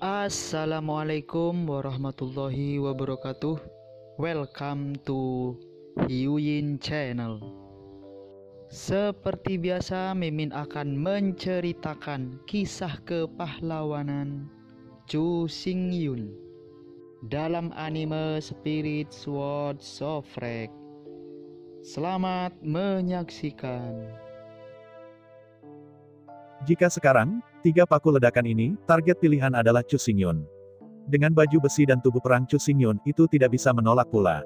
Assalamualaikum warahmatullahi wabarakatuh. Welcome to Hyuyin Channel. Seperti biasa, Mimin akan menceritakan kisah kepahlawanan Chu Xingyun dalam anime Spirit Sword Sofrek. Selamat menyaksikan. Jika sekarang, 3 paku ledakan ini, target pilihan adalah Chu Xingyun. Dengan baju besi dan tubuh perang Chu Xingyun, itu tidak bisa menolak pula.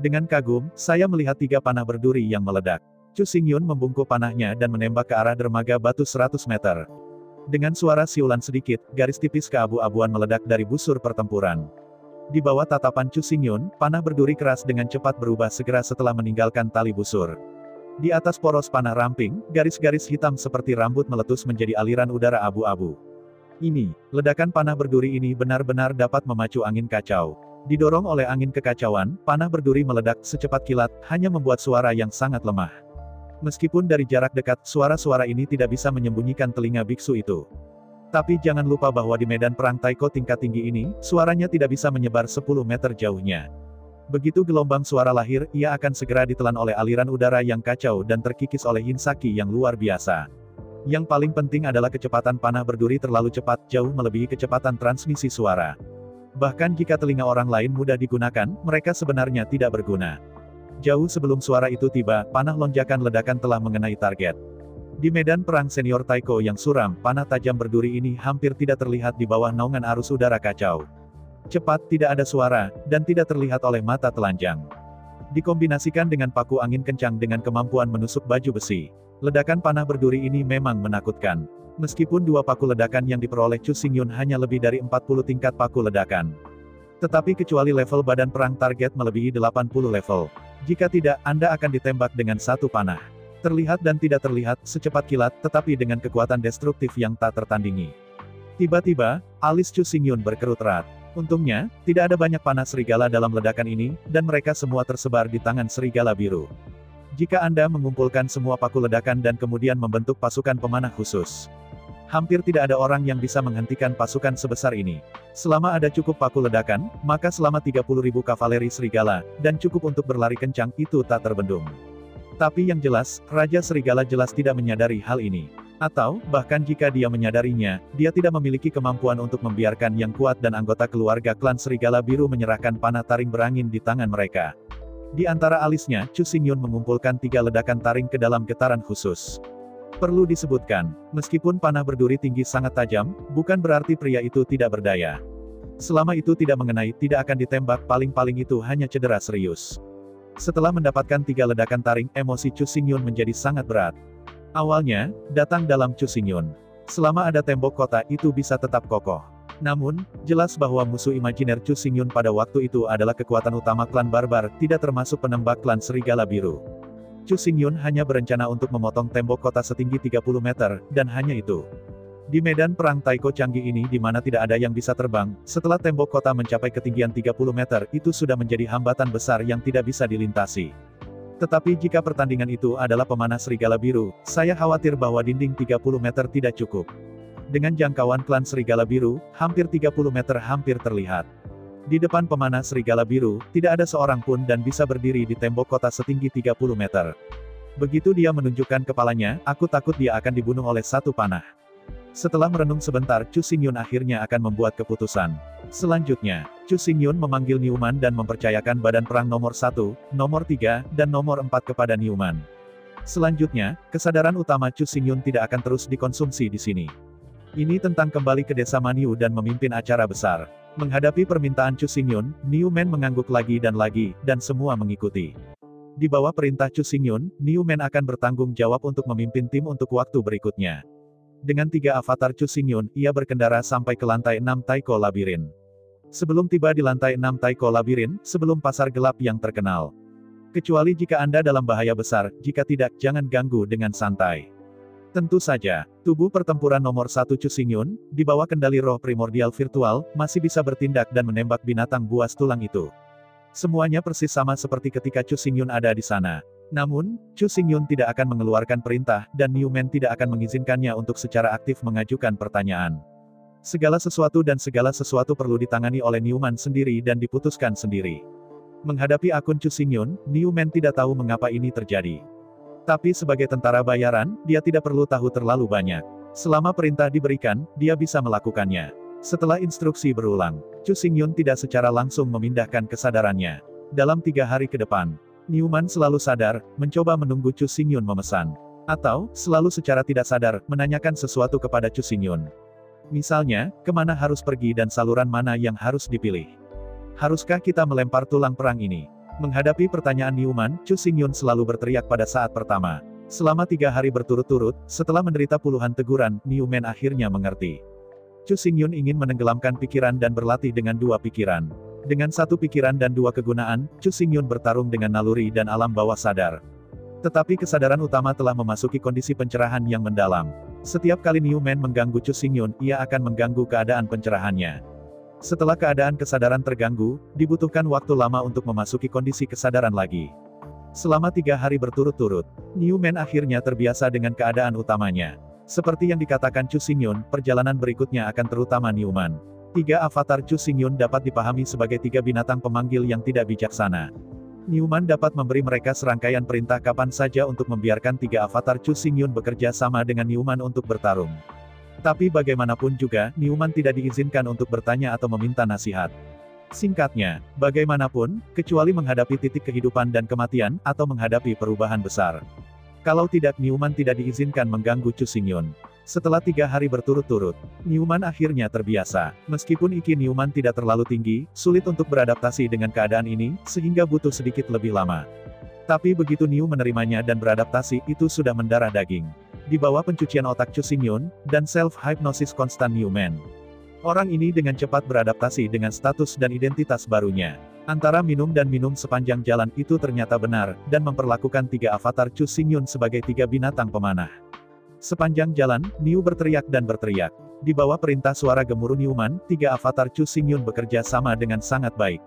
Dengan kagum, saya melihat 3 panah berduri yang meledak. Chu Xingyun membungkuk panahnya dan menembak ke arah dermaga batu 100 meter. Dengan suara siulan sedikit, garis tipis keabu-abuan meledak dari busur pertempuran. Di bawah tatapan Chu Xingyun, panah berduri keras dengan cepat berubah segera setelah meninggalkan tali busur. Di atas poros panah ramping, garis-garis hitam seperti rambut meletus menjadi aliran udara abu-abu. Ledakan panah berduri ini benar-benar dapat memacu angin kacau. Didorong oleh angin kekacauan, panah berduri meledak secepat kilat, hanya membuat suara yang sangat lemah. Meskipun dari jarak dekat, suara-suara ini tidak bisa menyembunyikan telinga biksu itu. Tapi jangan lupa bahwa di medan perang taiko tingkat tinggi ini, suaranya tidak bisa menyebar 10 meter jauhnya. Begitu gelombang suara lahir, ia akan segera ditelan oleh aliran udara yang kacau dan terkikis oleh hinsaki yang luar biasa. Yang paling penting adalah kecepatan panah berduri terlalu cepat, jauh melebihi kecepatan transmisi suara. Bahkan jika telinga orang lain mudah digunakan, mereka sebenarnya tidak berguna. Jauh sebelum suara itu tiba, panah lonjakan ledakan telah mengenai target. Di medan perang senior taiko yang suram, panah tajam berduri ini hampir tidak terlihat di bawah naungan arus udara kacau. Cepat, tidak ada suara, dan tidak terlihat oleh mata telanjang. Dikombinasikan dengan paku angin kencang dengan kemampuan menusuk baju besi. Ledakan panah berduri ini memang menakutkan. Meskipun 2 paku ledakan yang diperoleh Chu Xingyun hanya lebih dari 40 tingkat paku ledakan. Tetapi kecuali level badan perang target melebihi 80 level. Jika tidak, Anda akan ditembak dengan 1 panah. Terlihat dan tidak terlihat, secepat kilat, tetapi dengan kekuatan destruktif yang tak tertandingi. Tiba-tiba, alis Chu Xingyun berkerut erat. Untungnya, tidak ada banyak panah serigala dalam ledakan ini, dan mereka semua tersebar di tangan serigala biru. Jika Anda mengumpulkan semua paku ledakan dan kemudian membentuk pasukan pemanah khusus, hampir tidak ada orang yang bisa menghentikan pasukan sebesar ini. Selama ada cukup paku ledakan, maka selama 30.000 kavaleri serigala, dan cukup untuk berlari kencang, itu tak terbendung. Tapi yang jelas, Raja Serigala jelas tidak menyadari hal ini. Atau, bahkan jika dia menyadarinya, dia tidak memiliki kemampuan untuk membiarkan yang kuat dan anggota keluarga klan Serigala Biru menyerahkan panah taring berangin di tangan mereka. Di antara alisnya, Chu Xingyun mengumpulkan 3 ledakan taring ke dalam getaran khusus. Perlu disebutkan, meskipun panah berduri tinggi sangat tajam, bukan berarti pria itu tidak berdaya. Selama itu tidak mengenai, tidak akan ditembak, paling-paling itu hanya cedera serius. Setelah mendapatkan 3 ledakan taring, emosi Chu Xingyun menjadi sangat berat. Awalnya, datang dalam Chu Xingyun. Selama ada tembok kota itu bisa tetap kokoh. Namun, jelas bahwa musuh imajiner Chu Xingyun pada waktu itu adalah kekuatan utama klan barbar, tidak termasuk penembak klan Serigala Biru. Chu Xingyun hanya berencana untuk memotong tembok kota setinggi 30 meter, dan hanya itu. Di medan perang taiko canggih ini di mana tidak ada yang bisa terbang, setelah tembok kota mencapai ketinggian 30 meter, itu sudah menjadi hambatan besar yang tidak bisa dilintasi. Tetapi jika pertandingan itu adalah pemanah Serigala Biru, saya khawatir bahwa dinding 30 meter tidak cukup. Dengan jangkauan klan Serigala Biru, hampir 30 meter hampir terlihat. Di depan pemanah Serigala Biru, tidak ada seorang pun dan bisa berdiri di tembok kota setinggi 30 meter. Begitu dia menunjukkan kepalanya, aku takut dia akan dibunuh oleh 1 panah. Setelah merenung sebentar, Chu Xingyun akhirnya akan membuat keputusan. Selanjutnya, Chu Xingyun memanggil Newman dan mempercayakan badan perang nomor 1, nomor 3, dan nomor 4 kepada Newman. Selanjutnya, kesadaran utama Chu Xingyun tidak akan terus dikonsumsi di sini. Ini tentang kembali ke desa Maniu dan memimpin acara besar. Menghadapi permintaan Chu Xingyun, Newman mengangguk lagi, dan semua mengikuti. Di bawah perintah Chu Xingyun, Newman akan bertanggung jawab untuk memimpin tim untuk waktu berikutnya. Dengan 3 avatar Chu Xingyun, ia berkendara sampai ke lantai 6 Taiko Labirin. Sebelum tiba di lantai 6 Taiko Labirin, sebelum pasar gelap yang terkenal. Kecuali jika Anda dalam bahaya besar, jika tidak, jangan ganggu dengan santai. Tentu saja, tubuh pertempuran nomor 1 Chu Xingyun, di bawah kendali roh primordial virtual, masih bisa bertindak dan menembak binatang buas tulang itu. Semuanya persis sama seperti ketika Chu Xingyun ada di sana. Namun, Chu Xingyun tidak akan mengeluarkan perintah, dan Newman tidak akan mengizinkannya untuk secara aktif mengajukan pertanyaan. Segala sesuatu dan segala sesuatu perlu ditangani oleh Newman sendiri dan diputuskan sendiri. Menghadapi akun Chu Xingyun, Newman tidak tahu mengapa ini terjadi. Tapi sebagai tentara bayaran, dia tidak perlu tahu terlalu banyak. Selama perintah diberikan, dia bisa melakukannya. Setelah instruksi berulang, Chu Xingyun tidak secara langsung memindahkan kesadarannya. Dalam 3 hari ke depan, Newman selalu sadar, mencoba menunggu Chu Xingyun memesan. Atau, selalu secara tidak sadar, menanyakan sesuatu kepada Chu Xingyun. Misalnya, kemana harus pergi dan saluran mana yang harus dipilih. Haruskah kita melempar tulang perang ini? Menghadapi pertanyaan Newman, Chu Xingyun selalu berteriak pada saat pertama. Selama 3 hari berturut-turut, setelah menderita puluhan teguran, Newman akhirnya mengerti. Chu Xingyun ingin menenggelamkan pikiran dan berlatih dengan 2 pikiran. Dengan 1 pikiran dan 2 kegunaan, Chu Xingyun bertarung dengan naluri dan alam bawah sadar. Tetapi kesadaran utama telah memasuki kondisi pencerahan yang mendalam. Setiap kali Newman mengganggu Chu Xingyun, ia akan mengganggu keadaan pencerahannya. Setelah keadaan kesadaran terganggu, dibutuhkan waktu lama untuk memasuki kondisi kesadaran lagi. Selama 3 hari berturut-turut, Newman akhirnya terbiasa dengan keadaan utamanya. Seperti yang dikatakan Chu Xingyun, perjalanan berikutnya akan terutama Newman. 3 avatar Chu Xingyun dapat dipahami sebagai 3 binatang pemanggil yang tidak bijaksana. Newman dapat memberi mereka serangkaian perintah kapan saja untuk membiarkan 3 avatar Chu Xingyun bekerja sama dengan Newman untuk bertarung. Tapi bagaimanapun juga, Newman tidak diizinkan untuk bertanya atau meminta nasihat. Singkatnya, bagaimanapun, kecuali menghadapi titik kehidupan dan kematian, atau menghadapi perubahan besar. Kalau tidak, Newman tidak diizinkan mengganggu Chu Xingyun. Setelah 3 hari berturut-turut, Newman akhirnya terbiasa. Meskipun IQ Newman tidak terlalu tinggi, sulit untuk beradaptasi dengan keadaan ini, sehingga butuh sedikit lebih lama. Tapi begitu New menerimanya dan beradaptasi, itu sudah mendarah daging. Di bawah pencucian otak Chu Xingyun, dan self-hypnosis konstan Newman. Orang ini dengan cepat beradaptasi dengan status dan identitas barunya. Antara minum dan minum sepanjang jalan itu ternyata benar, dan memperlakukan 3 avatar Chu Xingyun sebagai 3 binatang pemanah. Sepanjang jalan, New berteriak dan berteriak. Di bawah perintah suara gemuruh Newman, 3 avatar Chu Xingyun bekerja sama dengan sangat baik.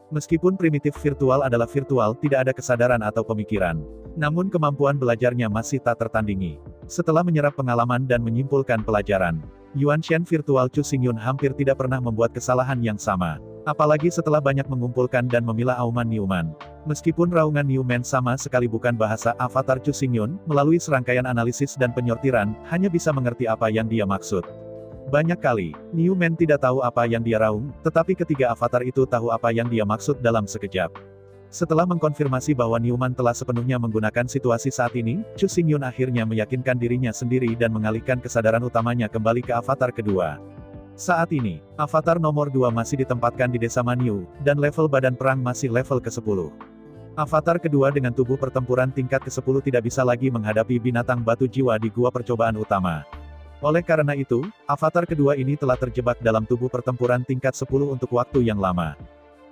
Meskipun primitif virtual adalah virtual, tidak ada kesadaran atau pemikiran. Namun kemampuan belajarnya masih tak tertandingi. Setelah menyerap pengalaman dan menyimpulkan pelajaran, Yuan Shen virtual Chu Xingyun hampir tidak pernah membuat kesalahan yang sama. Apalagi setelah banyak mengumpulkan dan memilah auman Newman. Meskipun raungan Newman sama sekali bukan bahasa avatar Chu Xingyun, melalui serangkaian analisis dan penyortiran, hanya bisa mengerti apa yang dia maksud. Banyak kali, Newman tidak tahu apa yang dia raung, tetapi ketiga avatar itu tahu apa yang dia maksud dalam sekejap. Setelah mengkonfirmasi bahwa Newman telah sepenuhnya menggunakan situasi saat ini, Chu Xingyun akhirnya meyakinkan dirinya sendiri dan mengalihkan kesadaran utamanya kembali ke avatar kedua. Saat ini, avatar nomor 2 masih ditempatkan di desa Manyu, dan level badan perang masih level ke-10. Avatar kedua dengan tubuh pertempuran tingkat ke-10 tidak bisa lagi menghadapi binatang batu jiwa di gua percobaan utama. Oleh karena itu, avatar kedua ini telah terjebak dalam tubuh pertempuran tingkat 10 untuk waktu yang lama.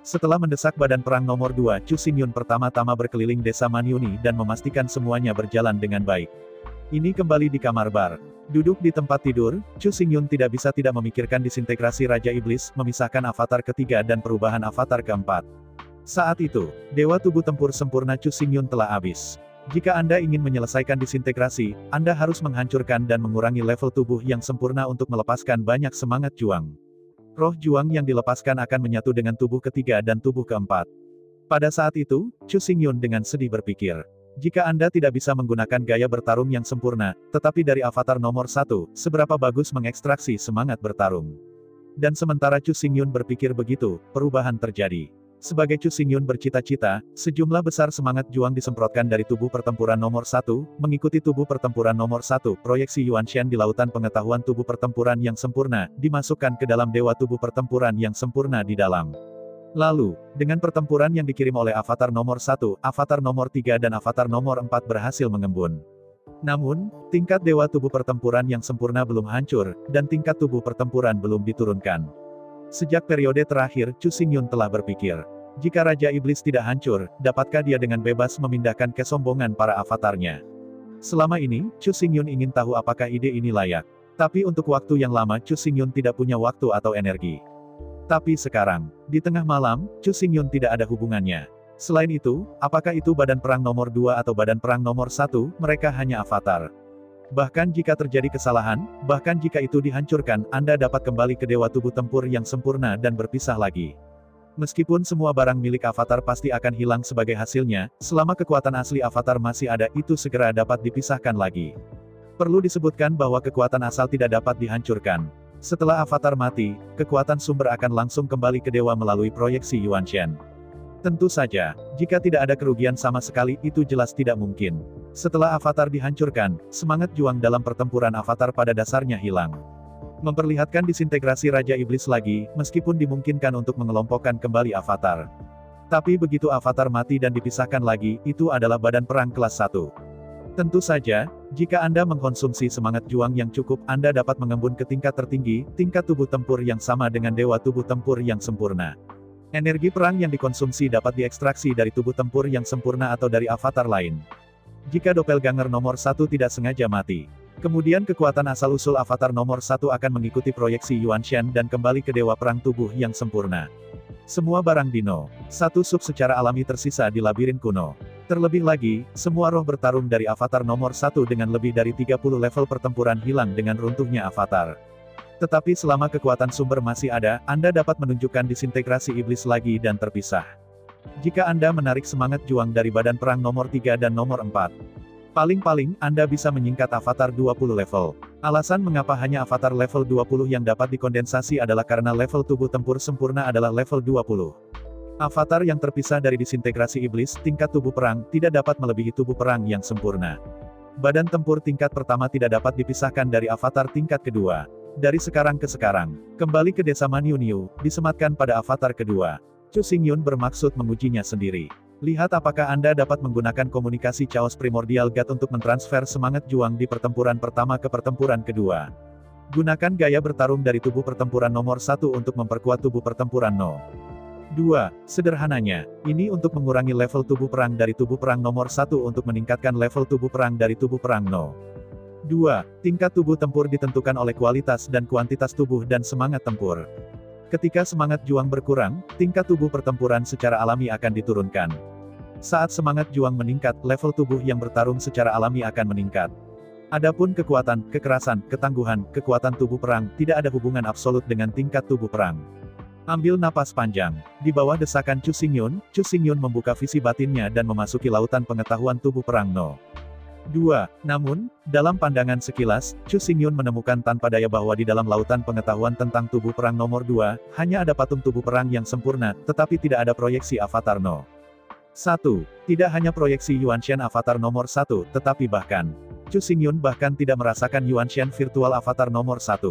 Setelah mendesak badan perang nomor 2, Chu Xingyun pertama-tama berkeliling desa Manyuni dan memastikan semuanya berjalan dengan baik. Ini kembali di kamar bar. Duduk di tempat tidur, Chu Xingyun tidak bisa tidak memikirkan disintegrasi Raja Iblis, memisahkan avatar ketiga dan perubahan avatar keempat. Saat itu, Dewa Tubuh Tempur Sempurna Chu Xingyun telah habis. Jika Anda ingin menyelesaikan disintegrasi, Anda harus menghancurkan dan mengurangi level tubuh yang sempurna untuk melepaskan banyak semangat juang. Roh juang yang dilepaskan akan menyatu dengan tubuh ketiga dan tubuh keempat. Pada saat itu, Chu Xingyun dengan sedih berpikir. Jika Anda tidak bisa menggunakan gaya bertarung yang sempurna, tetapi dari avatar nomor 1, seberapa bagus mengekstraksi semangat bertarung. Dan sementara Chu Xingyun berpikir begitu, perubahan terjadi. Sebagai Chu Xingyun bercita-cita, sejumlah besar semangat juang disemprotkan dari tubuh pertempuran nomor 1, mengikuti tubuh pertempuran nomor 1, proyeksi Yuan Shen di lautan pengetahuan tubuh pertempuran yang sempurna, dimasukkan ke dalam dewa tubuh pertempuran yang sempurna di dalam. Lalu, dengan pertempuran yang dikirim oleh avatar nomor 1, avatar nomor 3 dan avatar nomor 4 berhasil mengembun. Namun, tingkat dewa tubuh pertempuran yang sempurna belum hancur, dan tingkat tubuh pertempuran belum diturunkan. Sejak periode terakhir, Chu Xingyun telah berpikir, jika Raja Iblis tidak hancur, dapatkah dia dengan bebas memindahkan kesombongan para avatarnya? Selama ini, Chu Xingyun ingin tahu apakah ide ini layak. Tapi untuk waktu yang lama Chu Xingyun tidak punya waktu atau energi. Tapi sekarang, di tengah malam, Chu Xingyun tidak ada hubungannya. Selain itu, apakah itu badan perang nomor 2 atau badan perang nomor 1, mereka hanya avatar. Bahkan jika terjadi kesalahan, bahkan jika itu dihancurkan, Anda dapat kembali ke Dewa Tubuh Tempur yang sempurna dan berpisah lagi. Meskipun semua barang milik avatar pasti akan hilang sebagai hasilnya, selama kekuatan asli avatar masih ada, itu segera dapat dipisahkan lagi. Perlu disebutkan bahwa kekuatan asal tidak dapat dihancurkan. Setelah avatar mati, kekuatan sumber akan langsung kembali ke dewa melalui proyeksi Yuanshen. Tentu saja, jika tidak ada kerugian sama sekali, itu jelas tidak mungkin. Setelah avatar dihancurkan, semangat juang dalam pertempuran avatar pada dasarnya hilang. Memperlihatkan disintegrasi Raja Iblis lagi, meskipun dimungkinkan untuk mengelompokkan kembali avatar. Tapi begitu avatar mati dan dipisahkan lagi, itu adalah badan perang kelas 1. Tentu saja, jika Anda mengkonsumsi semangat juang yang cukup, Anda dapat mengembun ke tingkat tertinggi, tingkat tubuh tempur yang sama dengan Dewa Tubuh Tempur yang sempurna. Energi perang yang dikonsumsi dapat diekstraksi dari tubuh tempur yang sempurna atau dari avatar lain. Jika doppelganger nomor 1 tidak sengaja mati, kemudian kekuatan asal-usul avatar nomor 1 akan mengikuti proyeksi Yuanshen dan kembali ke Dewa Perang Tubuh yang sempurna. Semua barang Dino 1 sub secara alami tersisa di labirin kuno. Terlebih lagi, semua roh bertarung dari avatar nomor 1 dengan lebih dari 30 level pertempuran hilang dengan runtuhnya avatar. Tetapi selama kekuatan sumber masih ada, Anda dapat menunjukkan disintegrasi iblis lagi dan terpisah. Jika Anda menarik semangat juang dari badan perang nomor 3 dan nomor 4, paling-paling, Anda bisa menyingkat avatar 20 level. Alasan mengapa hanya avatar level 20 yang dapat dikondensasi adalah karena level tubuh tempur sempurna adalah level 20. Avatar yang terpisah dari disintegrasi iblis, tingkat tubuh perang, tidak dapat melebihi tubuh perang yang sempurna. Badan tempur tingkat pertama tidak dapat dipisahkan dari avatar tingkat kedua. Dari sekarang ke sekarang, kembali ke desa Manyunyu, disematkan pada avatar kedua. Chu Xingyun bermaksud mengujinya sendiri. Lihat apakah Anda dapat menggunakan komunikasi Chaos Primordial God untuk mentransfer semangat juang di pertempuran pertama ke pertempuran kedua. Gunakan gaya bertarung dari tubuh pertempuran nomor 1 untuk memperkuat tubuh pertempuran No. 2. Sederhananya, ini untuk mengurangi level tubuh perang dari tubuh perang nomor 1 untuk meningkatkan level tubuh perang dari tubuh perang No. 2. Tingkat tubuh tempur ditentukan oleh kualitas dan kuantitas tubuh dan semangat tempur. Ketika semangat juang berkurang, tingkat tubuh pertempuran secara alami akan diturunkan. Saat semangat juang meningkat, level tubuh yang bertarung secara alami akan meningkat. Adapun kekuatan, kekerasan, ketangguhan, kekuatan tubuh perang, tidak ada hubungan absolut dengan tingkat tubuh perang. Ambil napas panjang. Di bawah desakan Chu Xingyun membuka visi batinnya dan memasuki lautan pengetahuan tubuh perang No. 2. Namun, dalam pandangan sekilas, Chu Xingyun menemukan tanpa daya bahwa di dalam lautan pengetahuan tentang tubuh perang nomor 2, hanya ada patung tubuh perang yang sempurna, tetapi tidak ada proyeksi avatar No. 1. Tidak hanya proyeksi Yuanshen avatar nomor 1, tetapi bahkan, Chu Xingyun bahkan tidak merasakan Yuanshen virtual avatar nomor 1.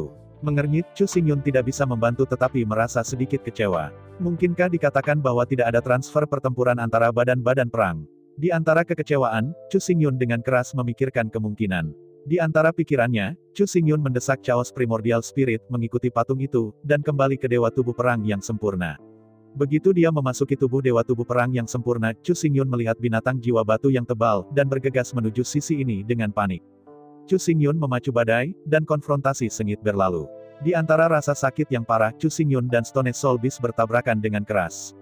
Mengernyit, Chu Xingyun tidak bisa membantu tetapi merasa sedikit kecewa. Mungkinkah dikatakan bahwa tidak ada transfer pertempuran antara badan-badan perang? Di antara kekecewaan, Chu Xingyun dengan keras memikirkan kemungkinan. Di antara pikirannya, Chu Xingyun mendesak Chaos Primordial Spirit mengikuti patung itu, dan kembali ke Dewa Tubuh Perang yang sempurna. Begitu dia memasuki tubuh Dewa Tubuh Perang yang sempurna, Chu Xingyun melihat binatang jiwa batu yang tebal, dan bergegas menuju sisi ini dengan panik. Chu Xingyun memacu badai, dan konfrontasi sengit berlalu. Di antara rasa sakit yang parah, Chu Xingyun dan Stone Soul Beast bertabrakan dengan keras.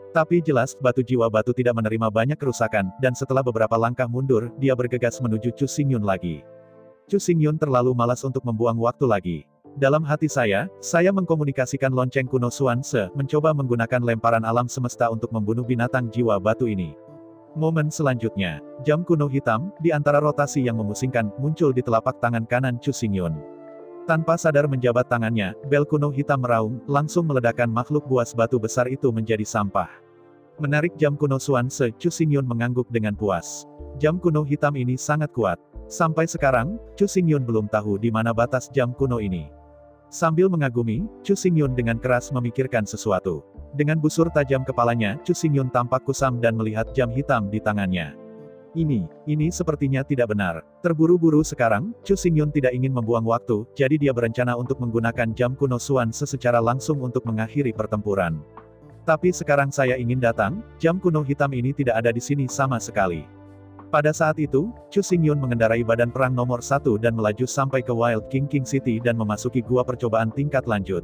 Tapi jelas, batu jiwa batu tidak menerima banyak kerusakan, dan setelah beberapa langkah mundur, dia bergegas menuju Chu Xingyun lagi. Chu Xingyun terlalu malas untuk membuang waktu lagi. Dalam hati saya mengkomunikasikan lonceng kuno Xuanze, mencoba menggunakan lemparan alam semesta untuk membunuh binatang jiwa batu ini. Momen selanjutnya, jam kuno hitam, di antara rotasi yang memusingkan, muncul di telapak tangan kanan Chu Xingyun. Tanpa sadar menjabat tangannya, bel kuno hitam meraung, langsung meledakkan makhluk buas batu besar itu menjadi sampah. Menarik jam kuno Xuanze, Chu Xingyun mengangguk dengan puas. Jam kuno hitam ini sangat kuat. Sampai sekarang, Chu Xingyun belum tahu di mana batas jam kuno ini. Sambil mengagumi, Chu Xingyun dengan keras memikirkan sesuatu. Dengan busur tajam kepalanya, Chu Xingyun tampak kusam dan melihat jam hitam di tangannya. Ini sepertinya tidak benar. Terburu-buru sekarang, Chu Xingyun tidak ingin membuang waktu, jadi dia berencana untuk menggunakan jam kuno Xuanze secara langsung untuk mengakhiri pertempuran. Tapi sekarang saya ingin datang, jam kuno hitam ini tidak ada di sini sama sekali. Pada saat itu, Chu Xingyun mengendarai badan perang nomor 1 dan melaju sampai ke Wild King City dan memasuki gua percobaan tingkat lanjut.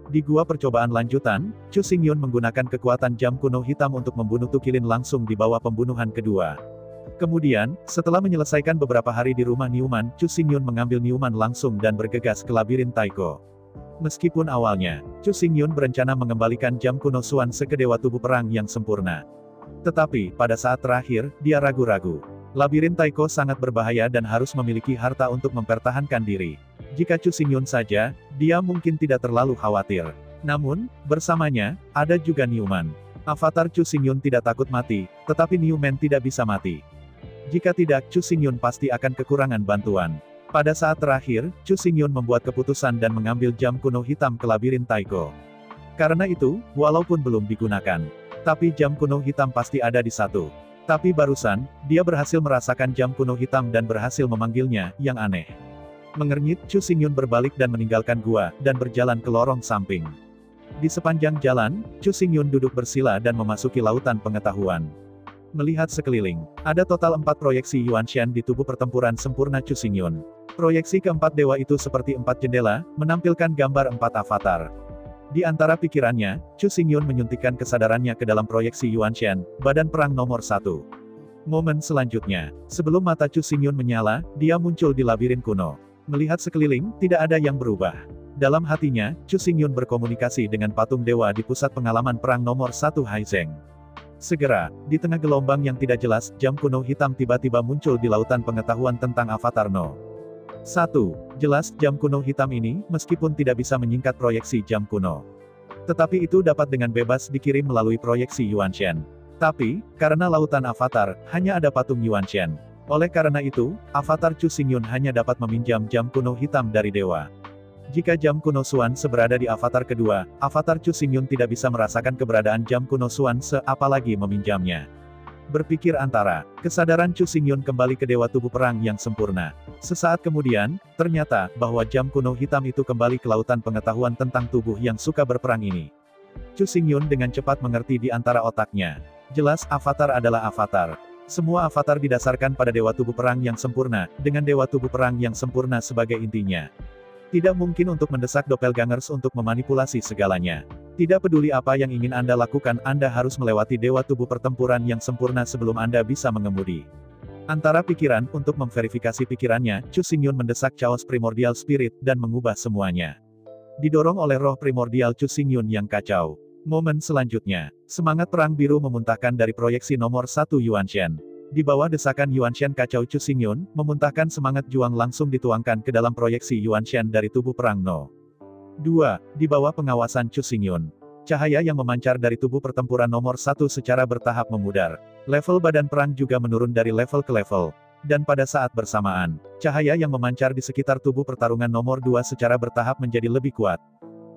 Di gua percobaan lanjutan, Chu Xingyun menggunakan kekuatan jam kuno hitam untuk membunuh Tukilin langsung di bawah pembunuhan kedua. Kemudian, setelah menyelesaikan beberapa hari di rumah Newman, Chu Xingyun mengambil Newman langsung dan bergegas ke labirin Taiko. Meskipun awalnya, Chu Xingyun berencana mengembalikan jam kuno Xuanze ke dewa tubuh perang yang sempurna. Tetapi, pada saat terakhir, dia ragu-ragu. Labirin Taiko sangat berbahaya dan harus memiliki harta untuk mempertahankan diri. Jika Chu Xingyun saja, dia mungkin tidak terlalu khawatir. Namun, bersamanya, ada juga Newman. Avatar Chu Xingyun tidak takut mati, tetapi Newman tidak bisa mati. Jika tidak, Chu Xingyun pasti akan kekurangan bantuan. Pada saat terakhir, Chu Xingyun membuat keputusan dan mengambil jam kuno hitam ke labirin Taiko. Karena itu, walaupun belum digunakan, tapi jam kuno hitam pasti ada di satu. Tapi barusan, dia berhasil merasakan jam kuno hitam dan berhasil memanggilnya, yang aneh. Mengernyit, Chu Xingyun berbalik dan meninggalkan gua, dan berjalan ke lorong samping. Di sepanjang jalan, Chu Xingyun duduk bersila dan memasuki lautan pengetahuan. Melihat sekeliling, ada total 4 proyeksi Yuanshan di tubuh pertempuran sempurna Chu Xingyun. Proyeksi keempat dewa itu seperti 4 jendela, menampilkan gambar 4 avatar. Di antara pikirannya, Chu Xingyun menyuntikkan kesadarannya ke dalam proyeksi Yuanshan, badan perang nomor 1. Momen selanjutnya, sebelum mata Chu Xingyun menyala, dia muncul di labirin kuno. Melihat sekeliling, tidak ada yang berubah. Dalam hatinya, Chu Xingyun berkomunikasi dengan patung dewa di pusat pengalaman perang nomor 1 Haizeng. Segera, di tengah gelombang yang tidak jelas, jam kuno hitam tiba-tiba muncul di lautan pengetahuan tentang Avatar No. 1. Jelas, jam kuno hitam ini, meskipun tidak bisa menyingkat proyeksi jam kuno. Tetapi itu dapat dengan bebas dikirim melalui proyeksi Yuanshan. Tapi, karena lautan Avatar, hanya ada patung Yuanshan. Oleh karena itu, Avatar Chu Xingyun hanya dapat meminjam jam kuno hitam dari dewa. Jika jam kuno Xuanze berada di avatar kedua, Avatar Chu Xingyun tidak bisa merasakan keberadaan jam kuno Xuanze, apalagi meminjamnya. Berpikir antara, kesadaran Chu Xingyun kembali ke dewa tubuh perang yang sempurna. Sesaat kemudian, ternyata, bahwa jam kuno hitam itu kembali ke lautan pengetahuan tentang tubuh yang suka berperang ini. Chu Xingyun dengan cepat mengerti di antara otaknya. Jelas, avatar adalah avatar. Semua avatar didasarkan pada dewa tubuh perang yang sempurna, dengan dewa tubuh perang yang sempurna sebagai intinya. Tidak mungkin untuk mendesak doppelgangers untuk memanipulasi segalanya. Tidak peduli apa yang ingin Anda lakukan, Anda harus melewati dewa tubuh pertempuran yang sempurna sebelum Anda bisa mengemudi. Antara pikiran, untuk memverifikasi pikirannya, Chu Xingyun mendesak Chaos Primordial Spirit, dan mengubah semuanya. Didorong oleh roh primordial Chu Xingyun yang kacau. Momen selanjutnya, semangat perang biru memuntahkan dari proyeksi nomor 1 Yuanshan. Di bawah desakan Yuanshan kacau Chu Xingyun, memuntahkan semangat juang langsung dituangkan ke dalam proyeksi Yuanshan dari tubuh perang No. 2. Di bawah pengawasan Chu Xingyun. Cahaya yang memancar dari tubuh pertempuran nomor 1 secara bertahap memudar. Level badan perang juga menurun dari level ke level. Dan pada saat bersamaan, cahaya yang memancar di sekitar tubuh pertarungan nomor 2 secara bertahap menjadi lebih kuat.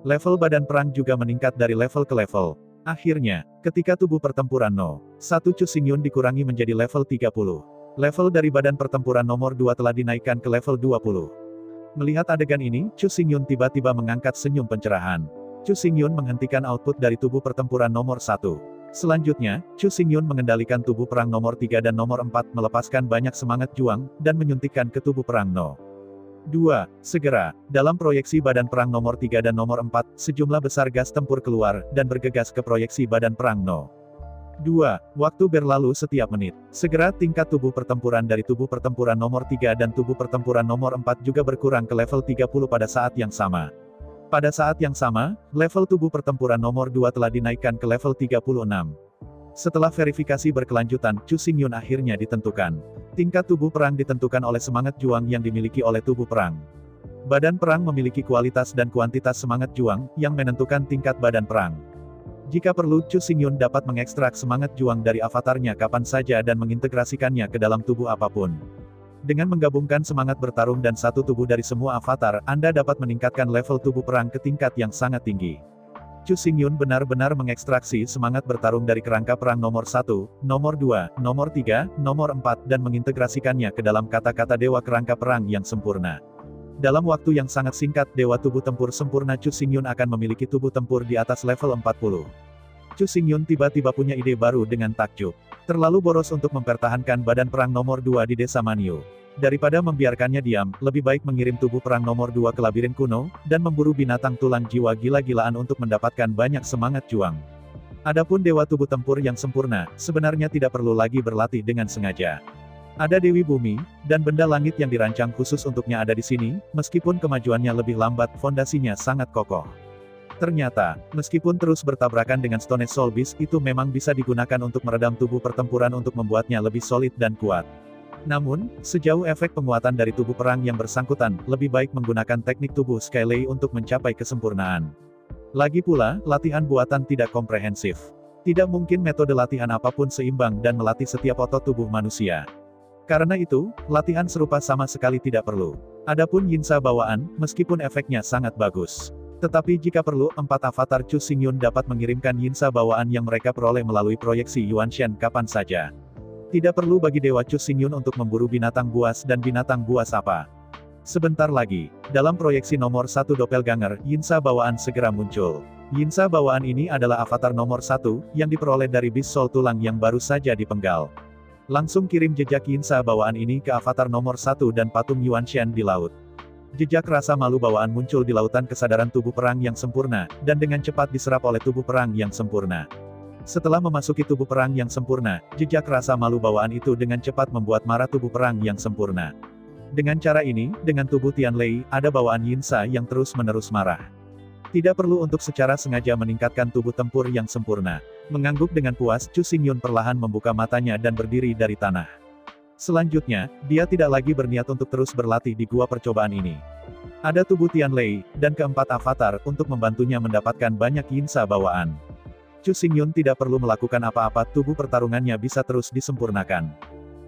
Level badan perang juga meningkat dari level ke level. Akhirnya, ketika tubuh pertempuran No. 1 Chu Xingyun dikurangi menjadi level 30. Level dari badan pertempuran nomor 2 telah dinaikkan ke level 20. Melihat adegan ini, Chu Xingyun tiba-tiba mengangkat senyum pencerahan. Chu Xingyun menghentikan output dari tubuh pertempuran nomor 1. Selanjutnya, Chu Xingyun mengendalikan tubuh perang nomor 3 dan nomor 4, melepaskan banyak semangat juang, dan menyuntikkan ke tubuh perang No. 2. Segera, dalam proyeksi badan perang nomor 3 dan nomor 4, sejumlah besar gas tempur keluar, dan bergegas ke proyeksi badan perang No. 2. Waktu berlalu setiap menit. Segera tingkat tubuh pertempuran dari tubuh pertempuran nomor 3 dan tubuh pertempuran nomor 4 juga berkurang ke level 30 pada saat yang sama. Pada saat yang sama, level tubuh pertempuran nomor 2 telah dinaikkan ke level 36. Setelah verifikasi berkelanjutan, Chu Xingyun akhirnya ditentukan. Tingkat tubuh perang ditentukan oleh semangat juang yang dimiliki oleh tubuh perang. Badan perang memiliki kualitas dan kuantitas semangat juang, yang menentukan tingkat badan perang. Jika perlu, Chu Xingyun dapat mengekstrak semangat juang dari avatarnya kapan saja dan mengintegrasikannya ke dalam tubuh apapun. Dengan menggabungkan semangat bertarung dan satu tubuh dari semua avatar, Anda dapat meningkatkan level tubuh perang ke tingkat yang sangat tinggi. Chu Xingyun benar-benar mengekstraksi semangat bertarung dari kerangka perang nomor 1, nomor 2, nomor 3, nomor 4, dan mengintegrasikannya ke dalam kata-kata dewa kerangka perang yang sempurna. Dalam waktu yang sangat singkat, dewa tubuh tempur sempurna Chu Xingyun akan memiliki tubuh tempur di atas level 40. Chu Xingyun tiba-tiba punya ide baru dengan takjub. Terlalu boros untuk mempertahankan badan perang nomor 2 di desa Manyu. Daripada membiarkannya diam, lebih baik mengirim tubuh perang nomor 2 ke labirin kuno, dan memburu binatang tulang jiwa gila-gilaan untuk mendapatkan banyak semangat juang. Adapun dewa tubuh tempur yang sempurna, sebenarnya tidak perlu lagi berlatih dengan sengaja. Ada Dewi Bumi, dan benda langit yang dirancang khusus untuknya ada di sini, meskipun kemajuannya lebih lambat, fondasinya sangat kokoh. Ternyata, meskipun terus bertabrakan dengan Stone Soul Beast, itu memang bisa digunakan untuk meredam tubuh pertempuran untuk membuatnya lebih solid dan kuat. Namun, sejauh efek penguatan dari tubuh perang yang bersangkutan, lebih baik menggunakan teknik tubuh Skylay untuk mencapai kesempurnaan. Lagi pula, latihan buatan tidak komprehensif. Tidak mungkin metode latihan apapun seimbang dan melatih setiap otot tubuh manusia. Karena itu, latihan serupa sama sekali tidak perlu. Adapun Yinsa bawaan, meskipun efeknya sangat bagus. Tetapi jika perlu, 4 avatar Chu Xingyun dapat mengirimkan Yinsa bawaan yang mereka peroleh melalui proyeksi Yuanshan kapan saja. Tidak perlu bagi Dewa Chu Xingyun untuk memburu binatang buas dan binatang buas apa. Sebentar lagi, dalam proyeksi nomor 1 Doppelganger, Yinsa bawaan segera muncul. Yinsa bawaan ini adalah avatar nomor 1, yang diperoleh dari Beast Soul tulang yang baru saja dipenggal. Langsung kirim jejak Yinsa bawaan ini ke avatar nomor 1 dan patung Yuanshan di laut. Jejak rasa malu bawaan muncul di lautan kesadaran tubuh perang yang sempurna, dan dengan cepat diserap oleh tubuh perang yang sempurna. Setelah memasuki tubuh perang yang sempurna, jejak rasa malu bawaan itu dengan cepat membuat marah tubuh perang yang sempurna. Dengan cara ini, dengan tubuh Tianlei, ada bawaan Yinsa yang terus-menerus marah. Tidak perlu untuk secara sengaja meningkatkan tubuh tempur yang sempurna. Mengangguk dengan puas, Chu Xingyun perlahan membuka matanya dan berdiri dari tanah. Selanjutnya, dia tidak lagi berniat untuk terus berlatih di gua percobaan ini. Ada tubuh Tianlei, dan keempat avatar, untuk membantunya mendapatkan banyak Yinsa bawaan. Chu Xingyun tidak perlu melakukan apa-apa, tubuh pertarungannya bisa terus disempurnakan.